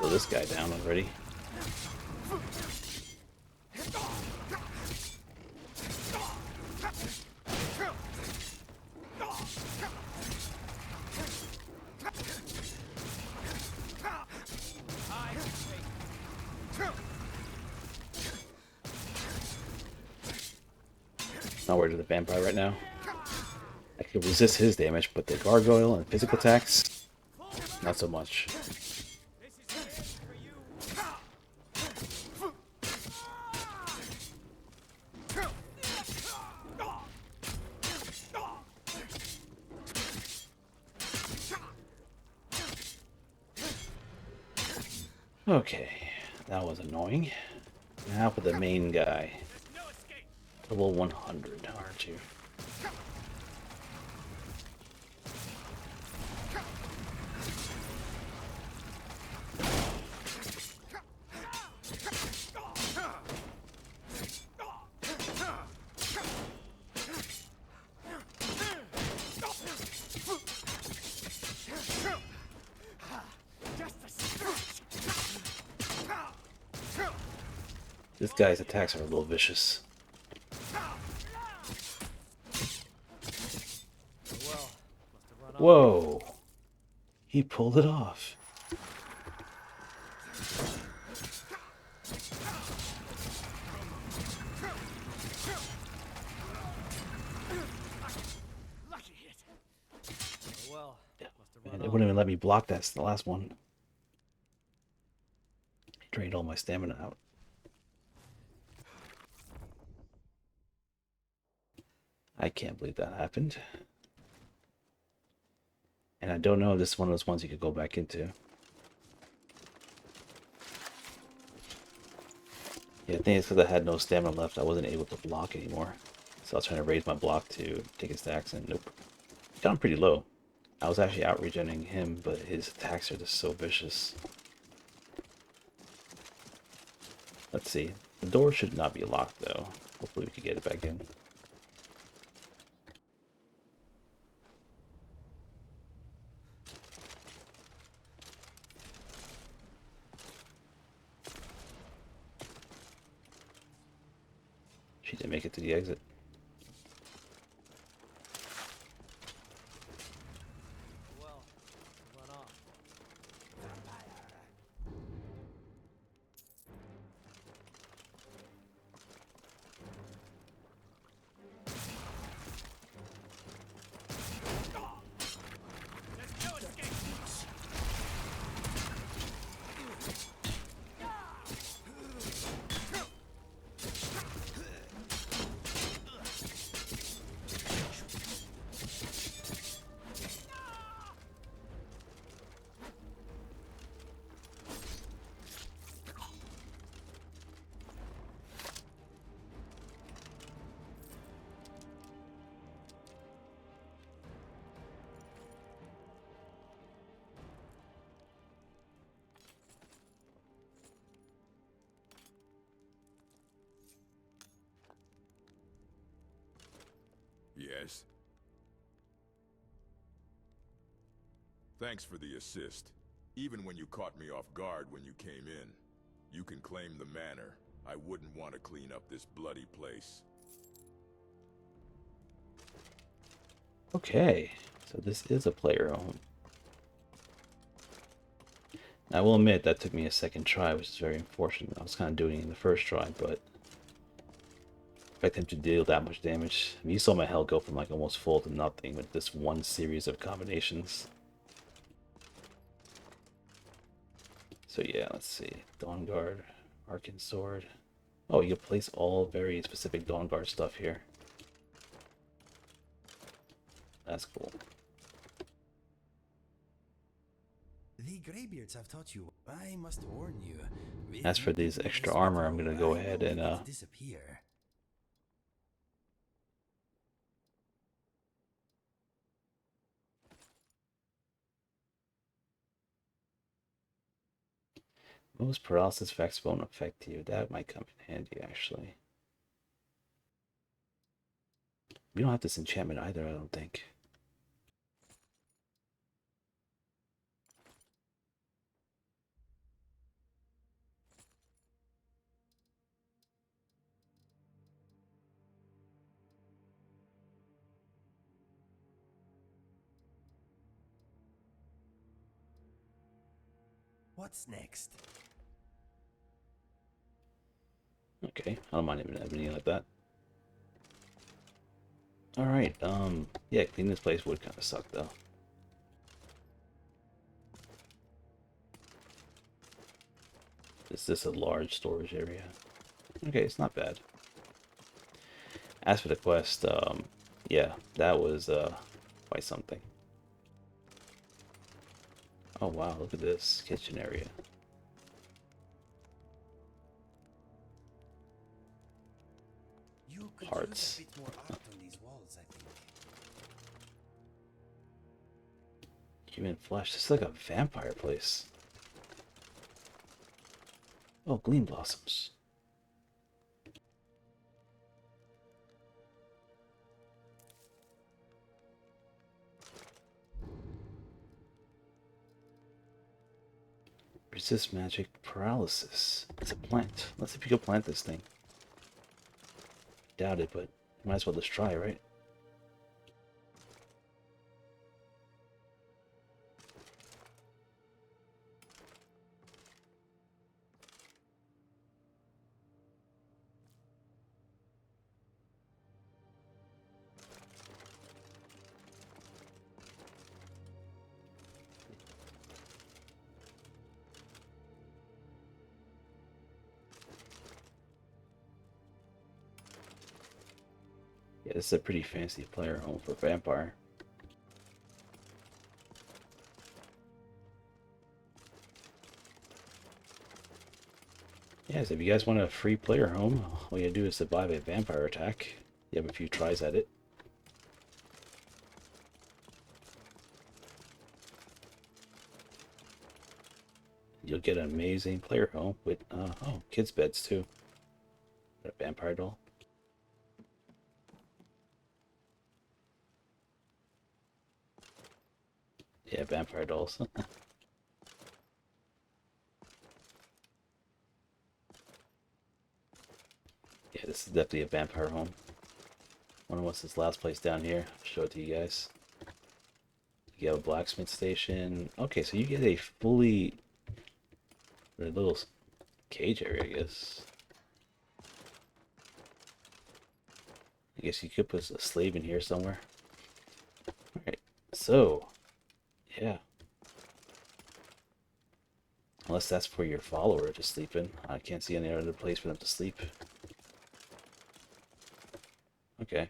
Blow this guy down already. Not worried with the vampire right now. I can resist his damage, but the gargoyle and physical attacks, not so much. Okay, that was annoying. Now for the main guy. Level 100, aren't you? This guy's attacks are a little vicious. Whoa! He pulled it off. And it wouldn't even let me block that the last one. He drained all my stamina out. I can't believe that happened. And I don't know if this is one of those ones you could go back into. Yeah, I think it's because I had no stamina left. I wasn't able to block anymore. So I was trying to raise my block to take his attacks, and nope. Got him pretty low. I was actually out regenerating him, but his attacks are just so vicious. Let's see. The door should not be locked, though. Hopefully we can get it back in. She didn't make it to the exit. Yes? Thanks for the assist. Even when you caught me off guard when you came in. You can claim the manor. I wouldn't want to clean up this bloody place. Okay, so this is a player home. I will admit that took me a second try, which is very unfortunate. I was kind of doing it in the first try, but expect him to deal that much damage. I mean, you saw my health go from like almost full to nothing with this one series of combinations. So yeah, let's see. Dawn Guard, Arcane Sword. Oh, you can place all very specific Dawn Guard stuff here. That's cool. The Greybeards have taught you. I must warn you. As for these extra armor, I'm gonna go ahead and disappear. most paralysis effects won't affect you. That might come in handy, actually. We don't have this enchantment either, I don't think. What's next? Okay, I don't mind even having anything like that. Alright, yeah, cleaning this place would kind of suck though. Is this a large storage area? Okay, it's not bad. As for the quest, yeah, that was quite something. Oh wow, look at this kitchen area. You could Hearts. use a bit more art on these walls, I think. Human flesh. This is like a vampire place. Oh, gleam blossoms. Resist magic paralysis. It's a plant. Let's see if we can plant this thing. Doubt it, but might as well just try, right? Yeah, this is a pretty fancy player home for vampire. Yeah, so if you guys want a free player home, all you do is survive a vampire attack. You have a few tries at it. You'll get an amazing player home with, oh, kids' beds too. Got a vampire doll. Yeah, vampire dolls. Yeah, this is definitely a vampire home. Wonder what's this last place down here. I'll show it to you guys. You have a blacksmith station. Okay, so you get a fully little cage area, I guess. I guess you could put a slave in here somewhere. Alright, so, yeah. Unless that's for your follower to sleep in. I can't see any other place for them to sleep. Okay,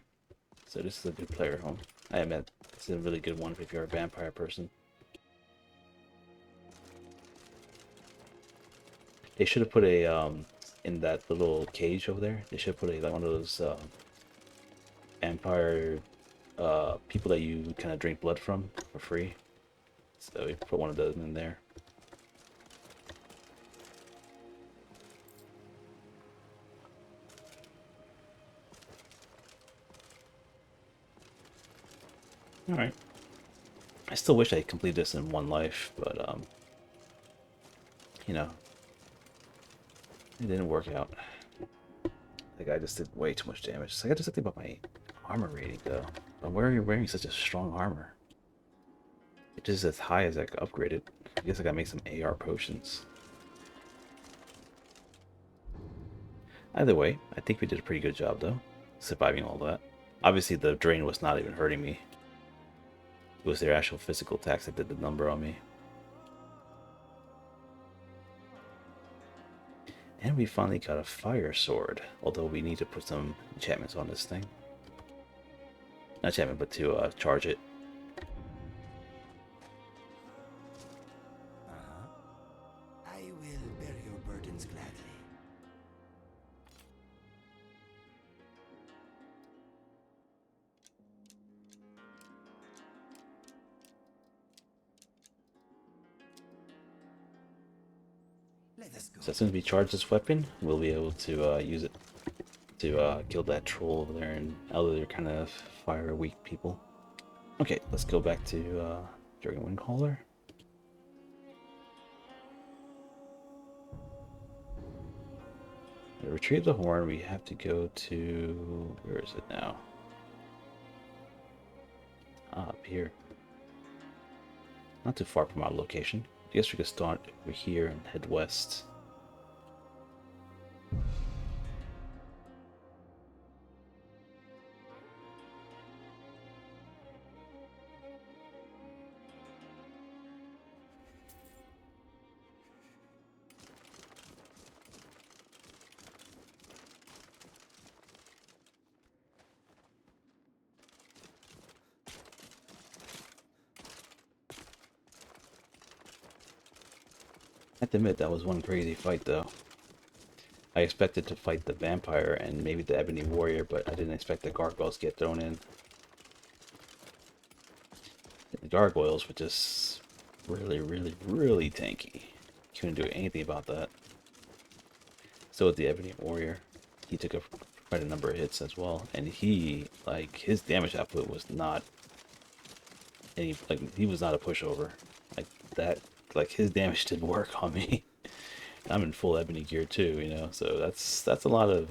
so this is a good player home. I admit, this is a really good one if you're a vampire person. They should have put a, in that little cage over there, they should have put a, like one of those, vampire, people that you kind of drink blood from for free. So we put one of those in there. Alright. I still wish I could complete this in one life, but, you know, it didn't work out. Like, I just did way too much damage. So I got to think about my armor rating, though. But why are you wearing such a strong armor? It's just as high as I could upgrade it. I guess I gotta make some AR potions. Either way, I think we did a pretty good job, though, surviving all that. Obviously, the drain was not even hurting me. It was their actual physical attacks that did the number on me. And we finally got a fire sword, although we need to put some enchantments on this thing. Not enchantment, but to charge it. I will bear your burdens gladly. Let us go. So as soon as we charge this weapon, we'll be able to use it to kill that troll over there and other kind of fire weak people. Okay, let's go back to Dragon Windcaller. To retrieve the horn, we have to go to, where is it now? Ah, up here. Not too far from our location. I guess we could start over here and head west. have to admit, that was one crazy fight, though. I expected to fight the vampire and maybe the ebony warrior, but I didn't expect the gargoyles to get thrown in. The gargoyles were just really, really, really tanky. Couldn't do anything about that. So with the ebony warrior, he took quite a number of hits as well, and he, like, his damage output was not any, like, he was not a pushover. Like that, like, his damage did work on me. I'm in full ebony gear too, you know, so that's a lot of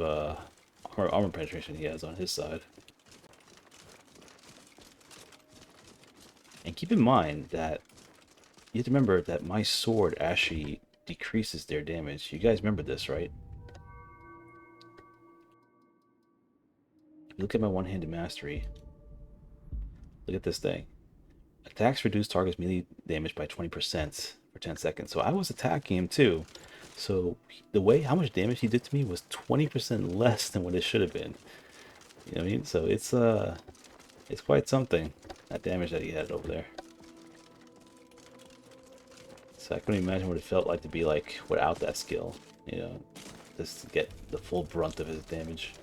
armor penetration he has on his side. And keep in mind that you have to remember that my sword actually decreases their damage. You guys remember this, right? Look at my one-handed mastery. Look at this thing. Attacks reduce target's melee damage by 20% for 10 seconds. So I was attacking him too. So the way how much damage he did to me was 20% less than what it should have been. You know what I mean? So it's quite something, that damage that he had over there. So I couldn't imagine what it felt like to be like without that skill, you know, just to get the full brunt of his damage.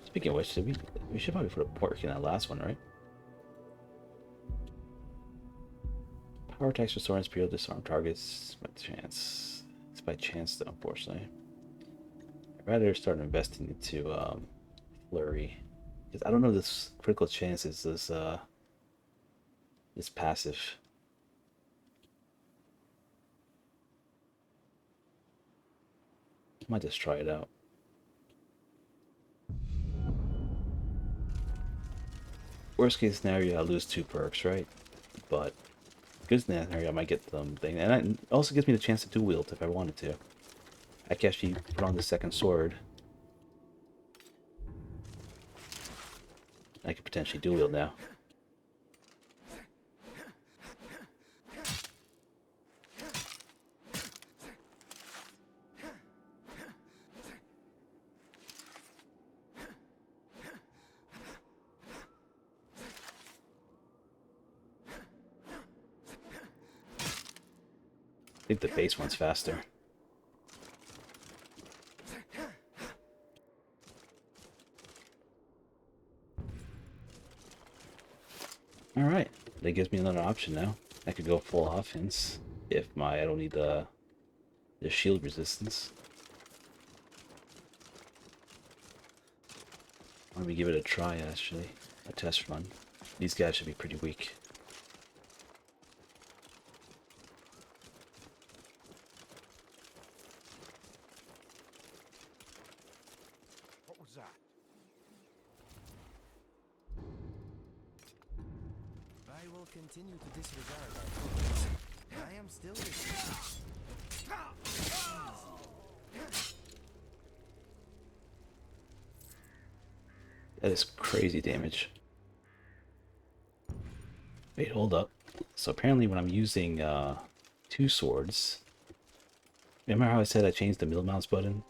Speaking of which, we should probably put a pork in that last one, right? Power attacks restore and spear disarm targets by chance. It's by chance though, unfortunately. I'd rather start investing into flurry. Because I don't know if this critical chance is this passive. I might just try it out. Worst case scenario, I lose 2 perks, right? But good scenario, I might get them thing, and it also gives me the chance to dual wield if I wanted to. I can actually put on the second sword. I could potentially dual wield now. I think the base one's faster. Alright, that gives me another option now. I could go full offense if I don't need the shield resistance. Let me give it a try, actually. A test run. These guys should be pretty weak. What was that? I will continue to disregard our progress. I am still listening. That is crazy damage. Wait, hold up. So apparently when I'm using 2 swords, remember how I said I changed the middle mouse button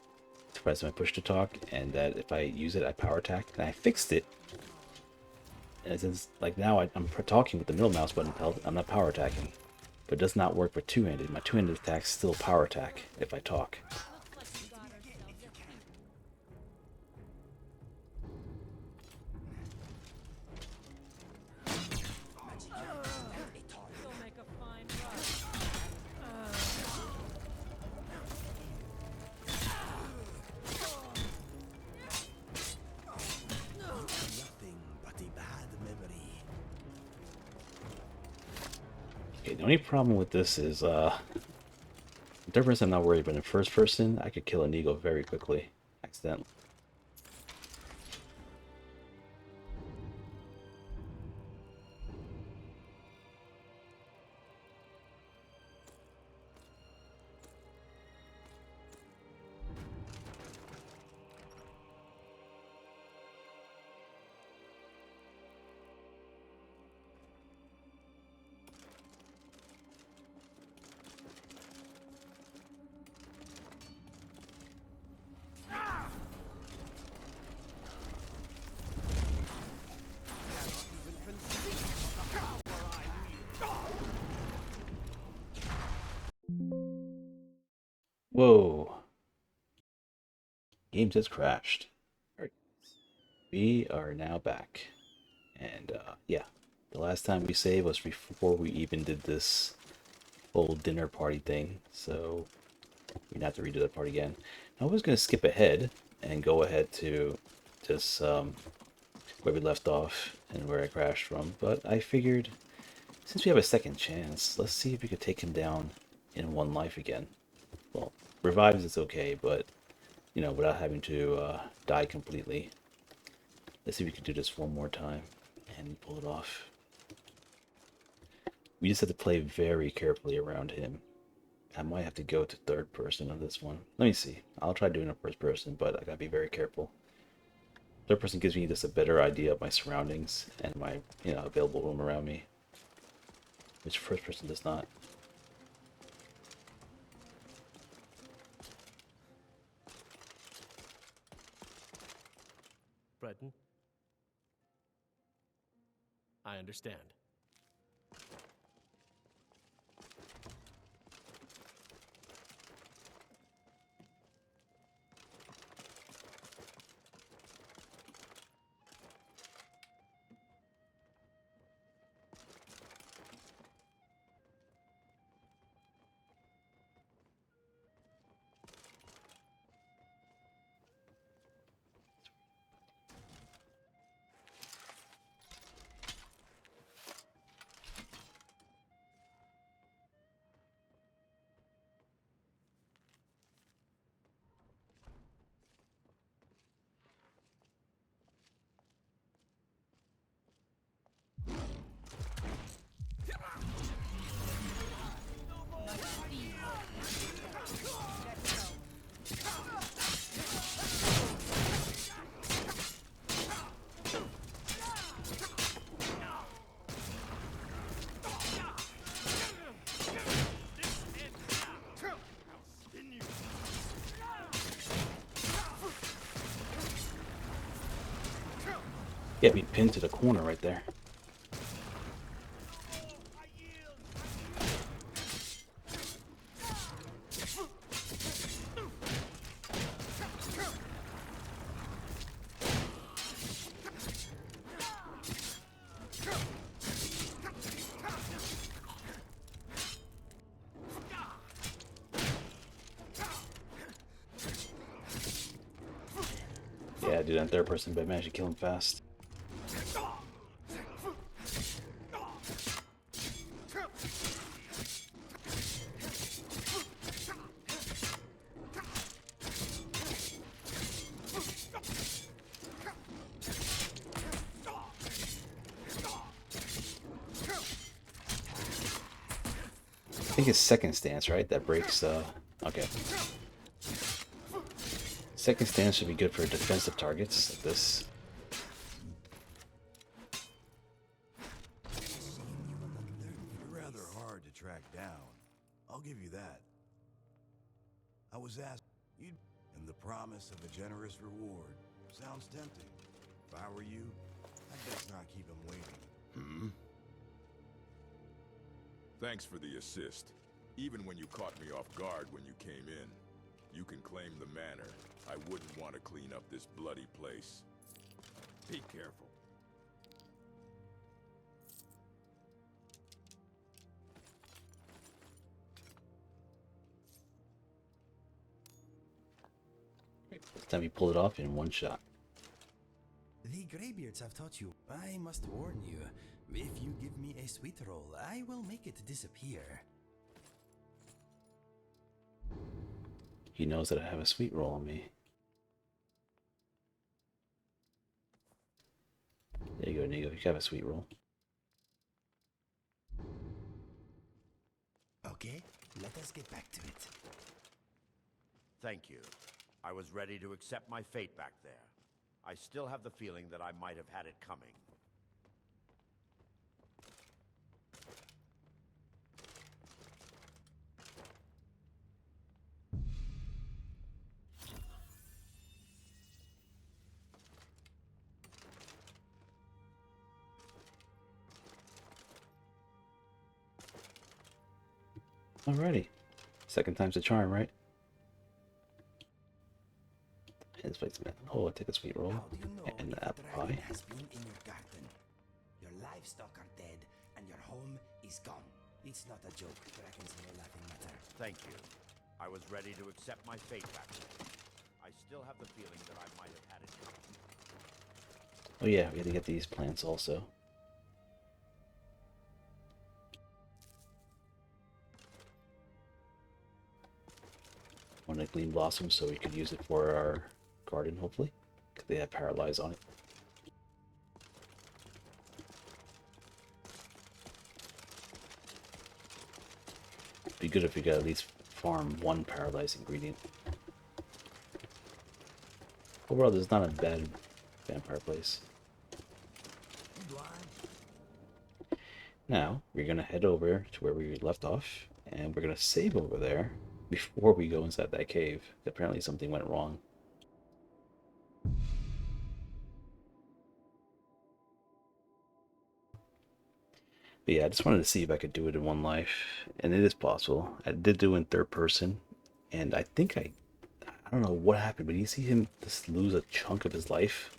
to press my push to talk, and that if I use it I power attack? And I fixed it. And since like now I'm talking with the middle mouse button held, I'm not power attacking. But it does not work for two-handed. My two-handed attacks still power attack if I talk. Okay, the only problem with this is, in third person I'm not worried, but in first person I could kill an eagle very quickly, accidentally. Whoa. Game just crashed. Alright. We are now back. And yeah, the last time we saved was before we even did this whole dinner party thing. So we're gonna have to redo that part again. I was gonna skip ahead and go ahead to just where we left off and where I crashed from, but I figured since we have a second chance, let's see if we could take him down in one life again. Well, revives is okay, but you know, without having to die completely. Let's see if we can do this one more time and pull it off. We just have to play very carefully around him. I might have to go to third person on this one. Let me see. I'll try doing it first person, but I gotta be very careful. Third person gives me just a better idea of my surroundings and my, you know, available room around me, which first person does not. Breton, I understand. Get me pinned to the corner right there. Yeah, dude, I'm third person, but I managed to kill him fast. I think it's second stance, right? That breaks, okay. Second stance should be good for defensive targets like this. You're rather hard to track down. I'll give you that. I was asked, and the promise of a generous reward sounds tempting. If I were you, I'd best not keep him waiting. Thanks for the assist. Even when you caught me off guard when you came in, you can claim the manor. I wouldn't want to clean up this bloody place. Be careful. This time we pull it off in one shot. The Greybeards have taught you. I must warn you, if you give me a sweet roll, I will make it disappear. He knows that I have a sweet roll on me. There you go, Nigo. You have a sweet roll. Okay, let us get back to it. Thank you. I was ready to accept my fate back there. I still have the feeling that I might have had it coming. Alrighty. Second time's the charm, right? placement. Oh, I'll take a sweet roll How do you know and if an a apple dragon pie. has been in your garden? Your livestock are dead, and your home is gone. It's not a joke. Dragons are no laughing matter. Thank you. I was ready to accept my fate back then. I still have the feeling that I might have had it coming. Oh yeah, we had to get these plants also. One of the green blossoms so we could use it for our garden, hopefully. Because they have paralyze on it. Be good if we could at least farm one paralyzed ingredient. Overall, this is not a bad vampire place. Now, we're going to head over to where we left off, and we're going to save over there before we go inside that cave. Apparently something went wrong. But yeah, I just wanted to see if I could do it in one life, and it is possible. I did do it in third person, and I think I don't know what happened, but you see him just lose a chunk of his life.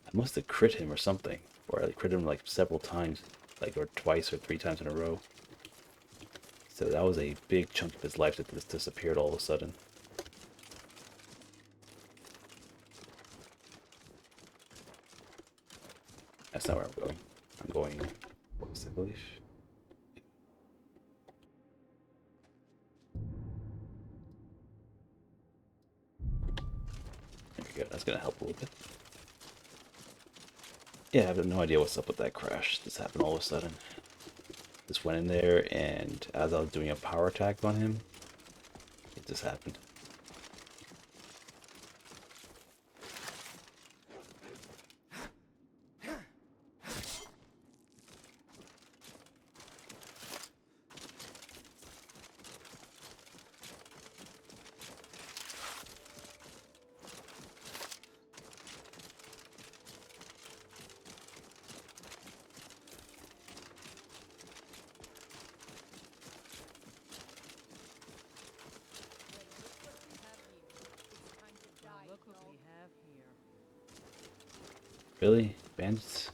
I must have crit him or something, or I crit him like several times, like or twice or 3 times in a row. So that was a big chunk of his life that just disappeared all of a sudden. That's not where I'm going. I'm going west, I believe. There we go. That's gonna help a little bit. Yeah, I have no idea what's up with that crash. This happened all of a sudden. Just went in there, and as I was doing a power attack on him, it just happened. Really? Bandits?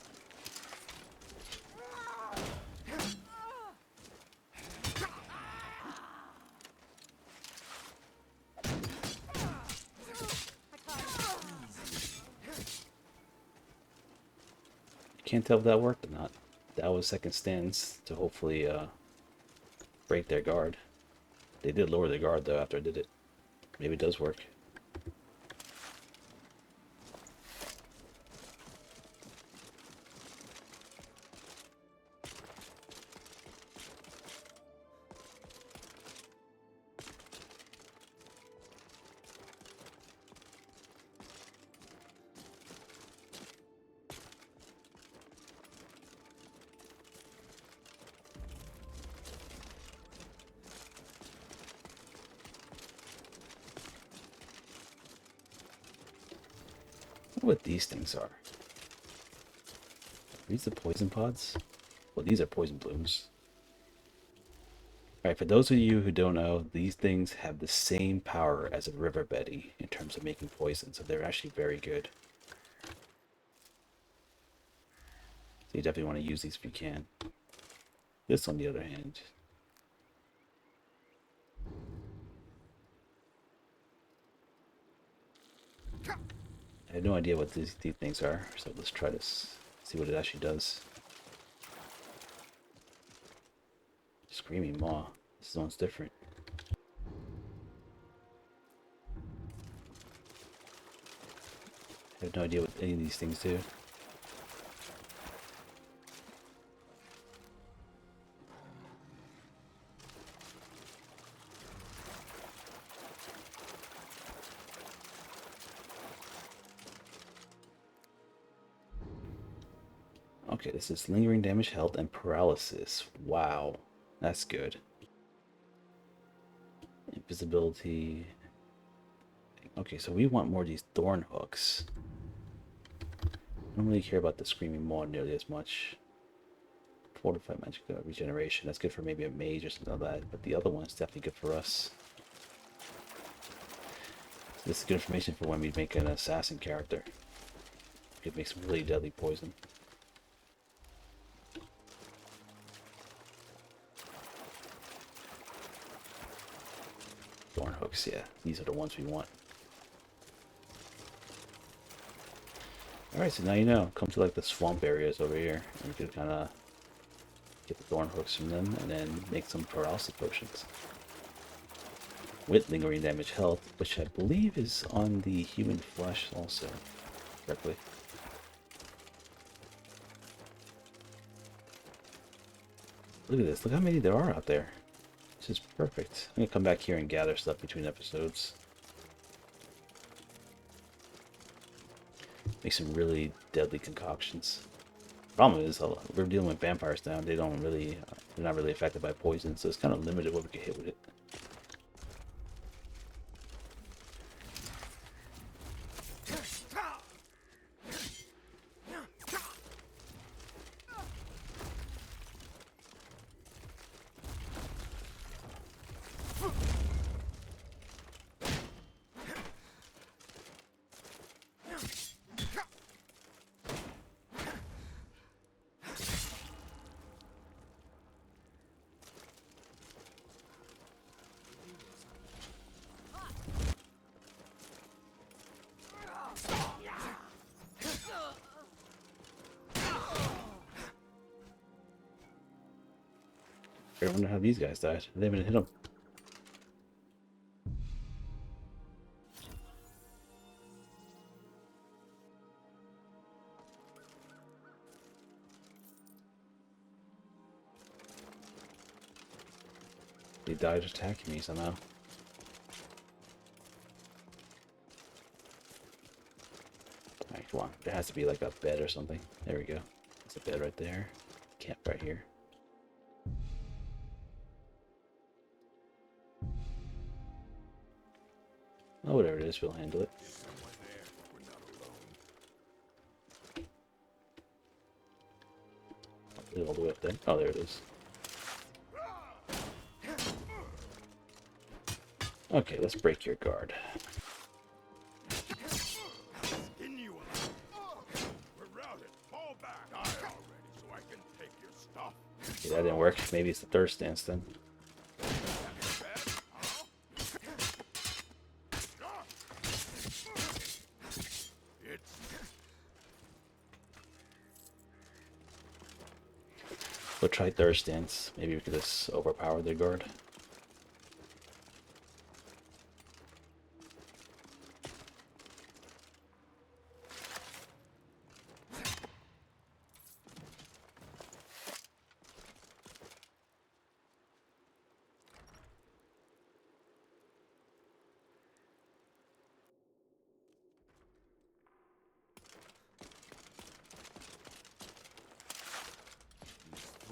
Can't tell if that worked or not. That was second stance to hopefully break their guard. They did lower their guard though after I did it. Maybe it does work. I wonder what these things are. Are these the poison pods? Well, these are poison blooms. Alright, for those of you who don't know, these things have the same power as a river Betty in terms of making poison, so they're actually very good. So you definitely want to use these if you can. This, on the other hand, I have no idea what these things are, so let's try this, see what it actually does. Screaming Maw. This one's different. I have no idea what any of these things do. Okay, this is lingering damage, health, and paralysis. Wow, that's good. Invisibility. Okay, so we want more of these thorn hooks. I don't really care about the screaming maw nearly as much. Fortified magic regeneration. That's good for maybe a mage or something like that. But the other one is definitely good for us. This is good information for when we make an assassin character. We could make some really deadly poison. Thorn hooks, yeah. These are the ones we want. Alright, so now you know. Come to like the swamp areas over here. And you can kind of get the thorn hooks from them and then make some paralysis potions. With lingering damage health, which I believe is on the human flesh also. Correctly. Look at this. Look how many there are out there. This is perfect. I'm going to come back here and gather stuff between episodes. Make some really deadly concoctions. Problem is, we're dealing with vampires now. They don't really, they're not really affected by poison, so it's kind of limited what we can hit with it. I wonder how these guys died. They didn't even hit them. They died attacking me somehow. Alright, come on. There has to be like a bed or something. There we go. There's a bed right there. Camp right here. Oh, whatever it is, we'll handle it. Is it all the way up there? Oh, there it is. Okay, let's break your guard. Okay, that didn't work. Maybe it's the thirst dance then. We'll try thirst dance. Maybe we could just overpower their guard.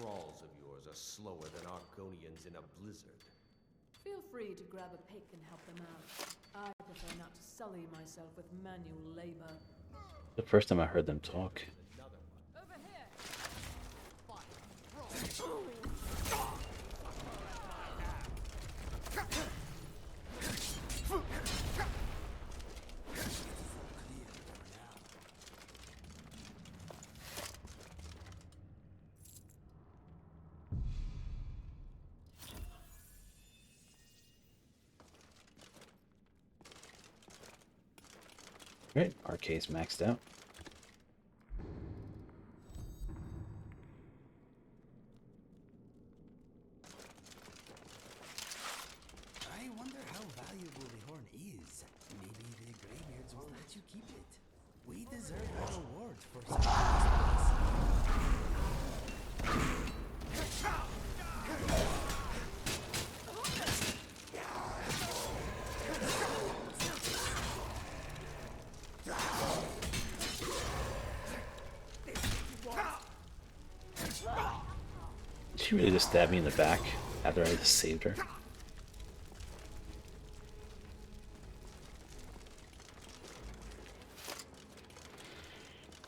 Thralls of yours are slower than Argonians in a blizzard. Feel free to grab a pick and help them out. I prefer not to sully myself with manual labor. The first time I heard them talk. Over here! Right, arcade's maxed out. I wonder how valuable the horn is. Maybe the Greybeards will let you keep it. We deserve a reward for sacrificing. She really just stabbed me in the back after I just saved her.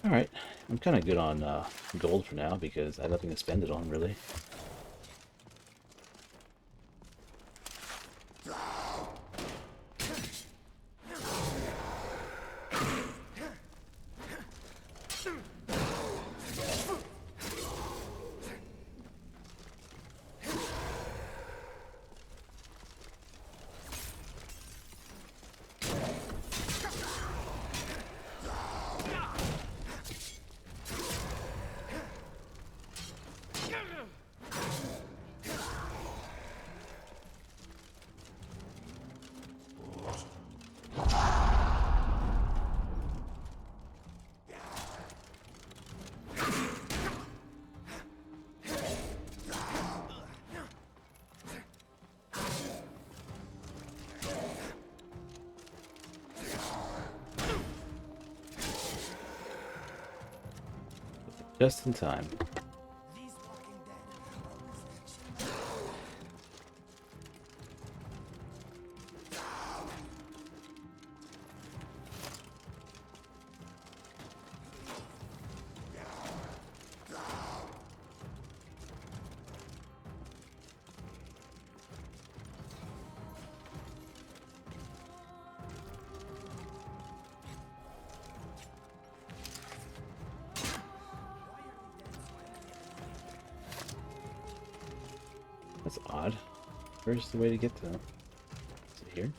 Alright, I'm kind of good on gold for now because I have nothing to spend it on, really. Just in time. That's odd. Where's the way to get to them? Is it here?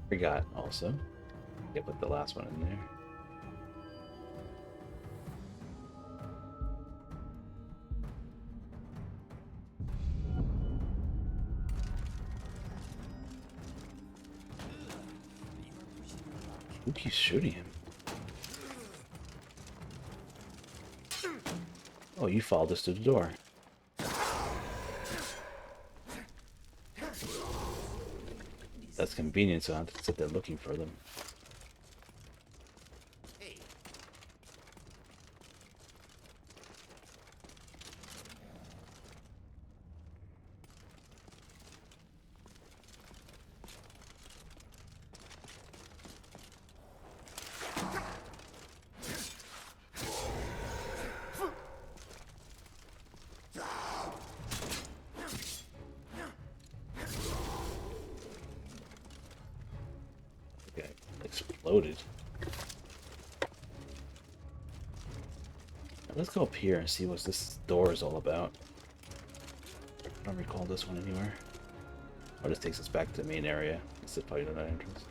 Forgot also. Yeah, put the last one in there. Who keeps shooting him? Oh, you followed us to the door. That's convenient, so I don't have to sit there looking for them. Okay, exploded. Now let's go up here and see what this door is all about. I don't recall this one anywhere. Oh, this takes us back to the main area. It's the fight on that entrance.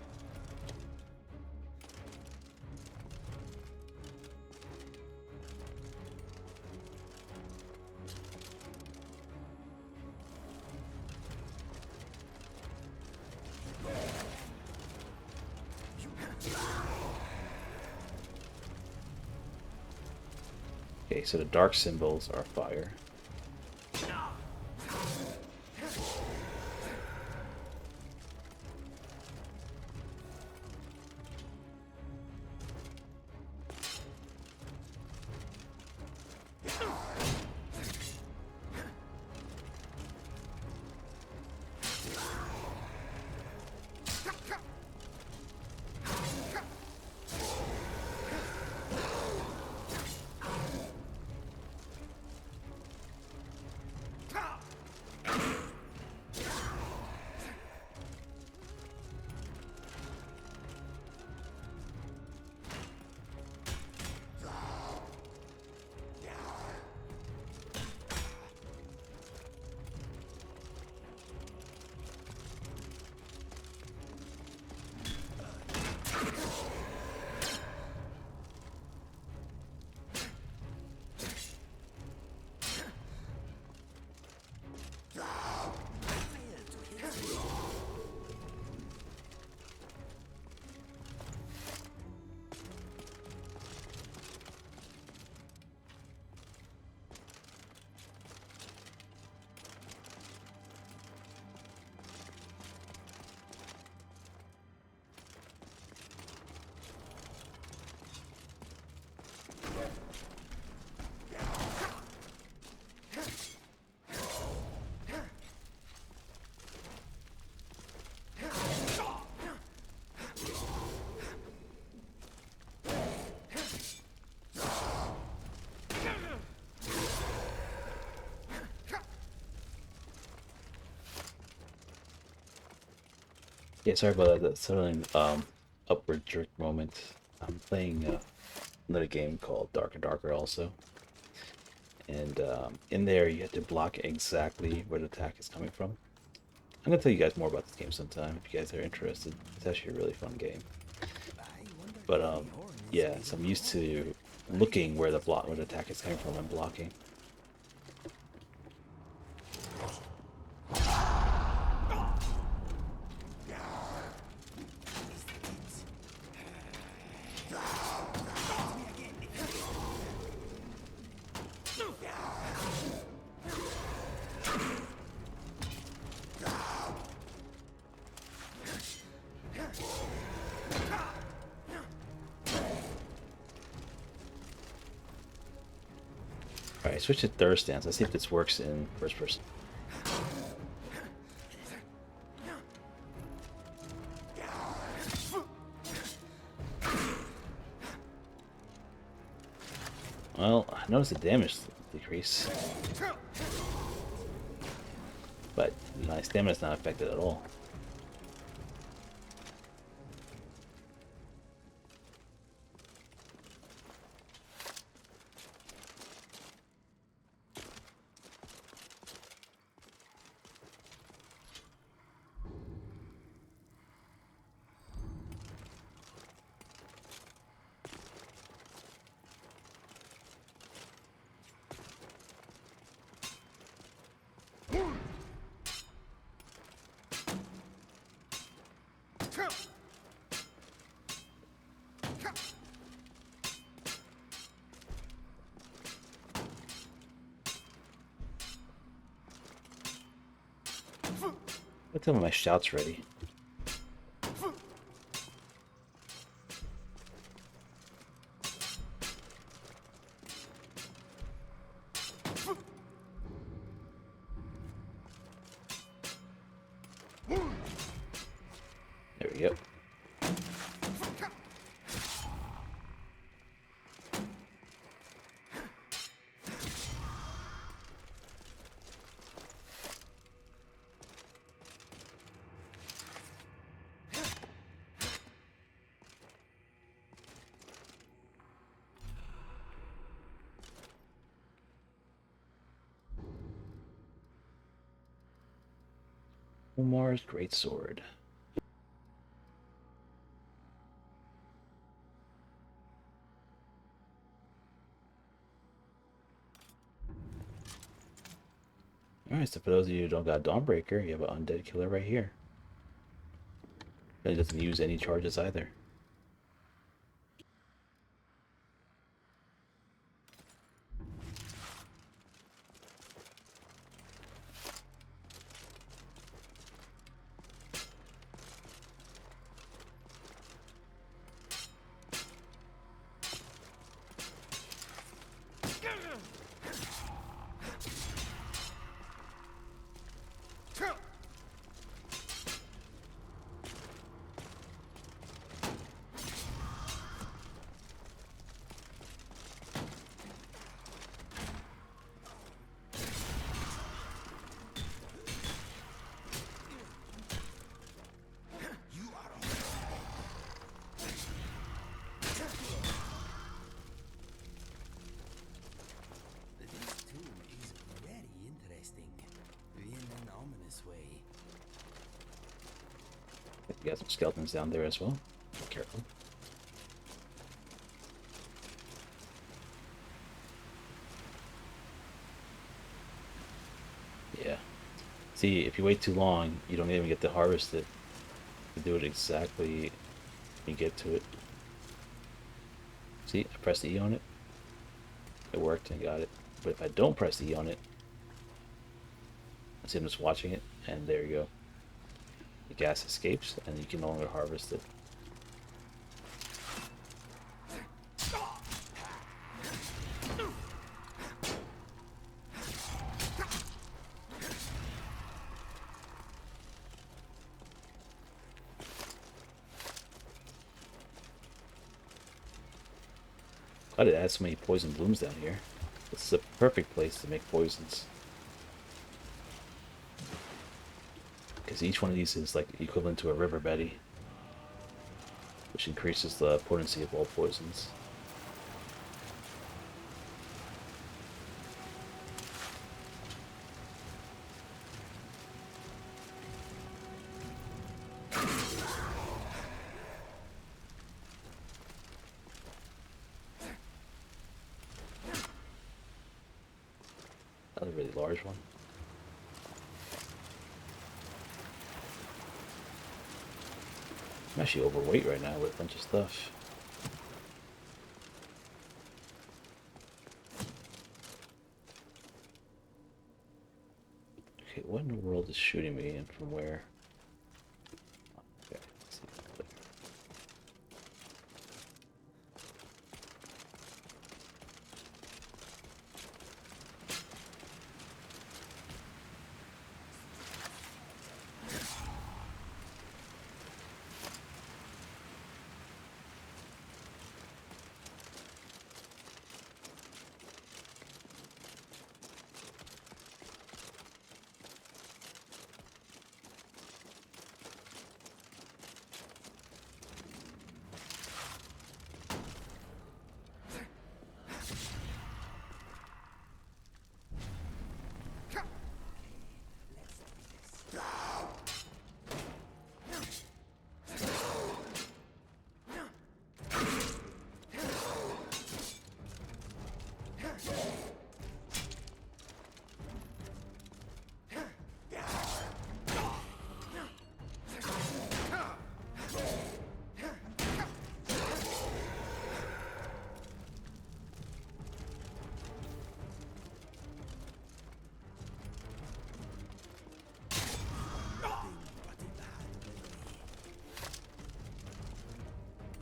Okay, so the dark symbols are fire. Yeah, sorry about that sudden upward jerk moment. I'm playing another game called Darker Darker also. And in there you have to block exactly where the attack is coming from. I'm gonna tell you guys more about this game sometime if you guys are interested. It's actually a really fun game. But yeah, so I'm used to looking where the attack is coming from and blocking. Alright, switch to third stance. Let's see if this works in first person. Well, I noticed the damage decrease. But my stamina is not affected at all. Let's tell me my shout's ready. There we go. Omar's great sword. Alright, so for those of you who don't got Dawnbreaker, you have an undead killer right here. And it doesn't use any charges either. You got some skeletons down there as well. Be careful. Yeah. See, if you wait too long, you don't even get to harvest it. You do it exactly when you get to it. See, I pressed E on it. It worked and got it. But if I don't press E on it, see, I'm just watching it, and there you go. The gas escapes, and you can no longer harvest it. Glad it adds so many poison blooms down here. This is a perfect place to make poisons. because each one of these is like equivalent to a river Betty, which increases the potency of all poisons. Another really large one. I'm actually overweight right now with a bunch of stuff. Okay, what in the world is shooting me and from where? Okay, let's see.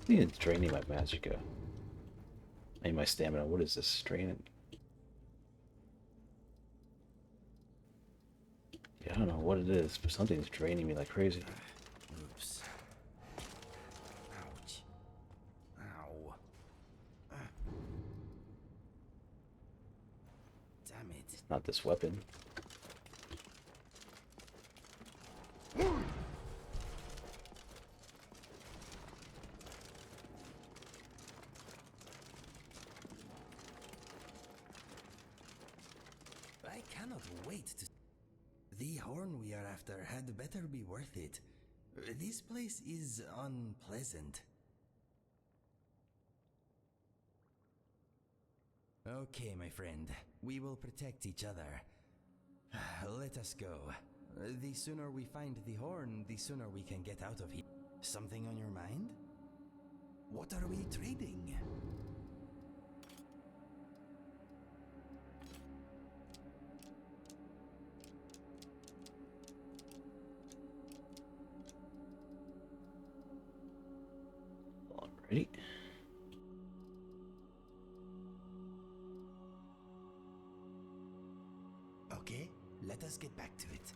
I think it's draining my magicka. I mean, my stamina. What is this? Draining? Yeah, I don't know what it is, but something's draining me like crazy. Oops. Ouch. Ow. Damn it. It's not this weapon. I cannot wait to... The horn we are after had better be worth it. This place is unpleasant. Okay, my friend. We will protect each other. Let us go. The sooner we find the horn, the sooner we can get out of here. Something on your mind? What are we trading? Alrighty. Okay, let us get back to it.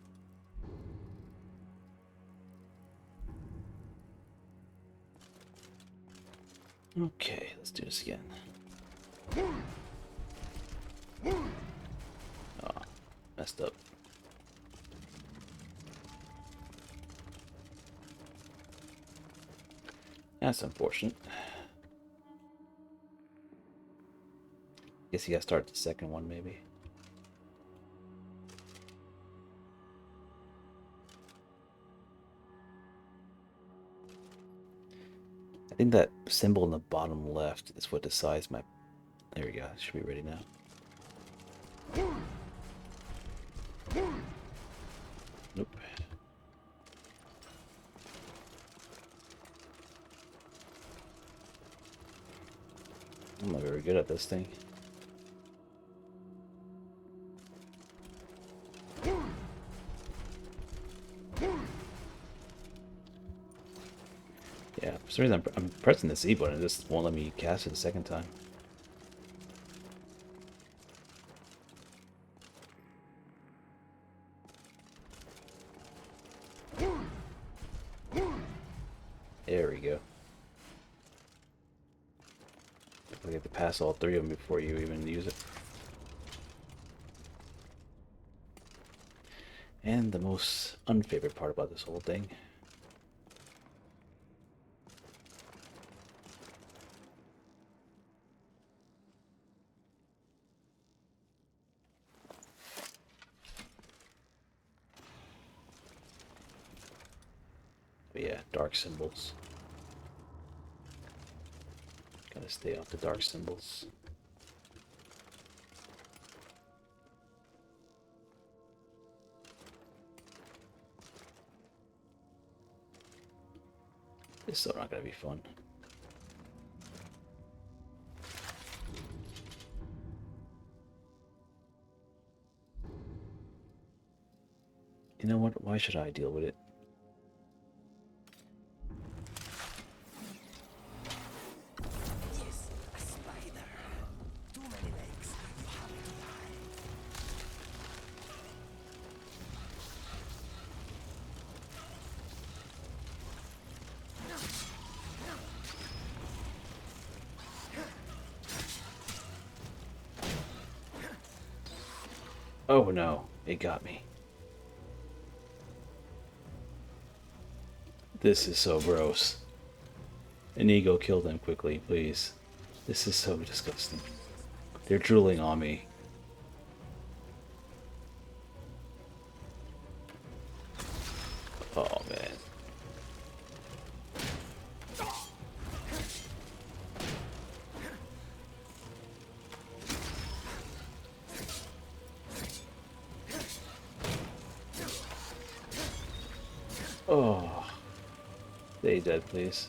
Okay, let's do this again. Oh, messed up. That's unfortunate. Guess you gotta start the second one, maybe. I think that symbol in the bottom left is what decides my... There we go. It should be ready now. Nope. I'm not very good at this thing. Yeah, for some reason I'm pressing the C button, it just won't let me cast it a second time. There we go. We have to pass all three of them before you even use it. And the most unfavorite part about this whole thing. But yeah, dark symbols. Gotta stay off the dark symbols. It's still not gonna be fun. You know what? Why should I deal with it? Yes, a spider. Too many legs. You have to die. Oh no, it got me. This is so gross. Inigo, kill them quickly, please. This is so disgusting. They're drooling on me. Oh man. Oh. Stay dead, please.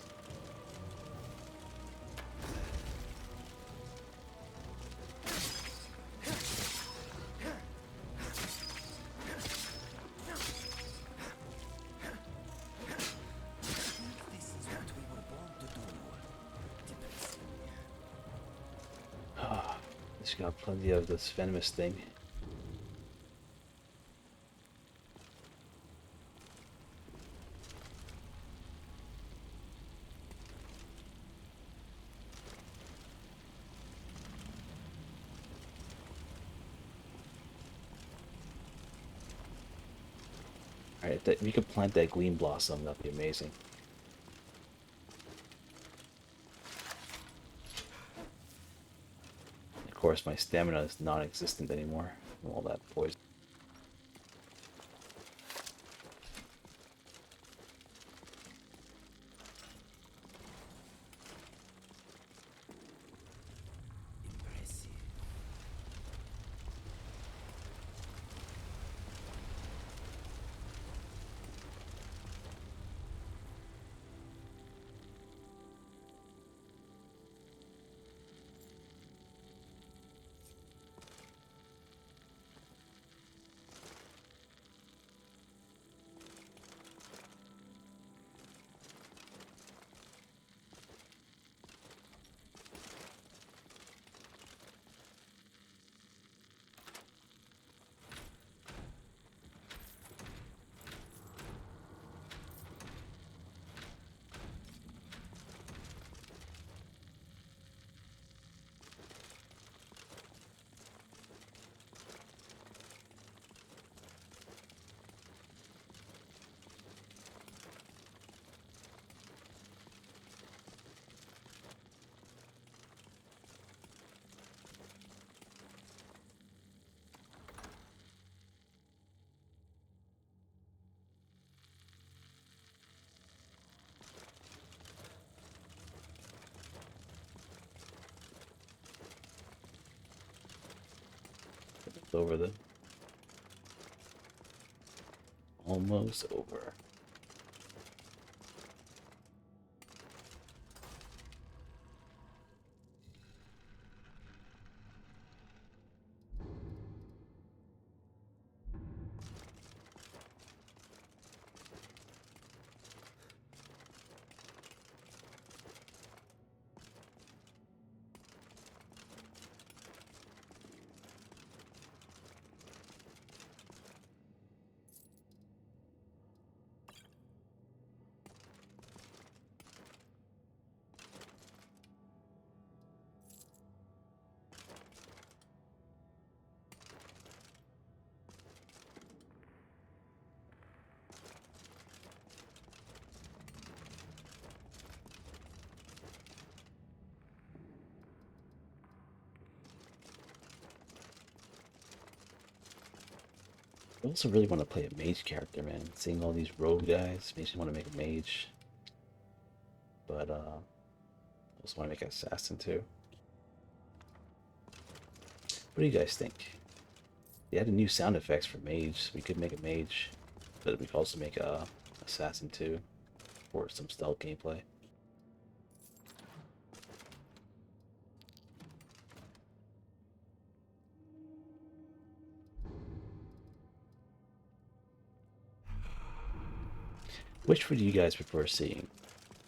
It's got plenty of this venomous thing. Alright, if we could plant that gleam blossom, that'd be amazing. Of course, my stamina is non-existent anymore from all that poison. It's over the... Almost over. I also really want to play a mage character, man. Seeing all these rogue guys makes me want to make a mage. But I also want to make an assassin too. What do you guys think? They added new sound effects for mage, so we could make a mage, but we could also make a assassin too, for some stealth gameplay. Which would you guys prefer seeing?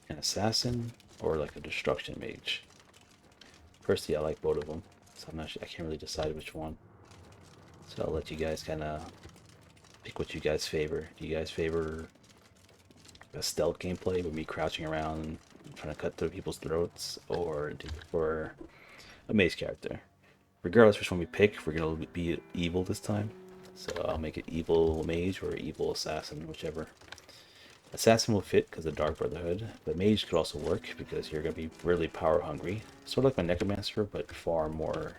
An assassin or like a destruction mage? Personally, I like both of them, so I can't really decide which one. So I'll let you guys kind of pick what you guys favor. Do you guys favor a stealth gameplay with me crouching around trying to cut through people's throats, or do you prefer a mage character? Regardless which one we pick, we're gonna be evil this time. So I'll make it evil mage or evil assassin, whichever. Assassin will fit because of Dark Brotherhood, but mage could also work because you're going to be really power hungry. Sort of like my necromancer, but far more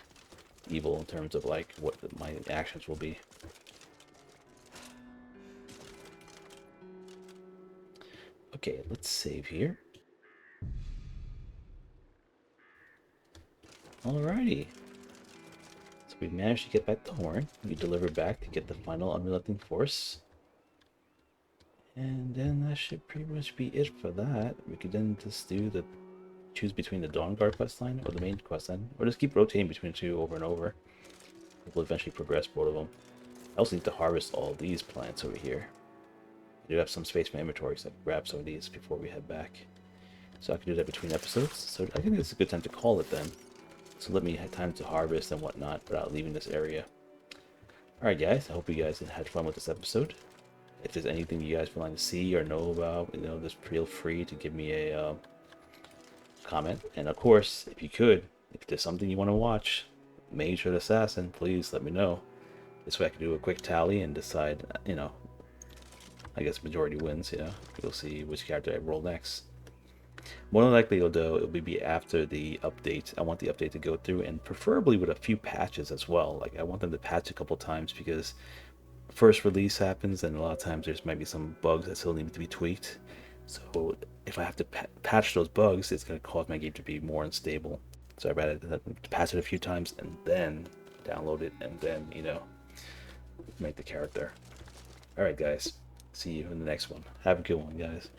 evil in terms of like what my actions will be. Okay, let's save here. Alrighty. So we managed to get back the horn. We delivered back to get the final unrelenting force. And then that should pretty much be it for that. We could then just choose between the Dawnguard questline or the main questline, or just keep rotating between the two over and over. We'll eventually progress both of them. I also need to harvest all these plants over here. I do have some space for inventory, so I can grab some of these before we head back. So I can do that between episodes. So I think it's a good time to call it then. So let me have time to harvest and whatnot without leaving this area. Alright guys, I hope you guys had fun with this episode. If there's anything you guys would like to see or know about, just feel free to give me a comment. And of course, if there's something you want to watch, mage or assassin, please let me know. This way I can do a quick tally and decide, I guess majority wins, We'll see which character I roll next. More than likely, though, it'll be after the update. I want the update to go through, and preferably with a few patches as well. Like, I want them to patch a couple times because first release happens, and a lot of times there's might be some bugs that still need to be tweaked. So if I have to patch those bugs, it's going to cause my game to be more unstable. So I'd rather patch it a few times and then download it and then, make the character. Alright guys, see you in the next one. Have a good one, guys.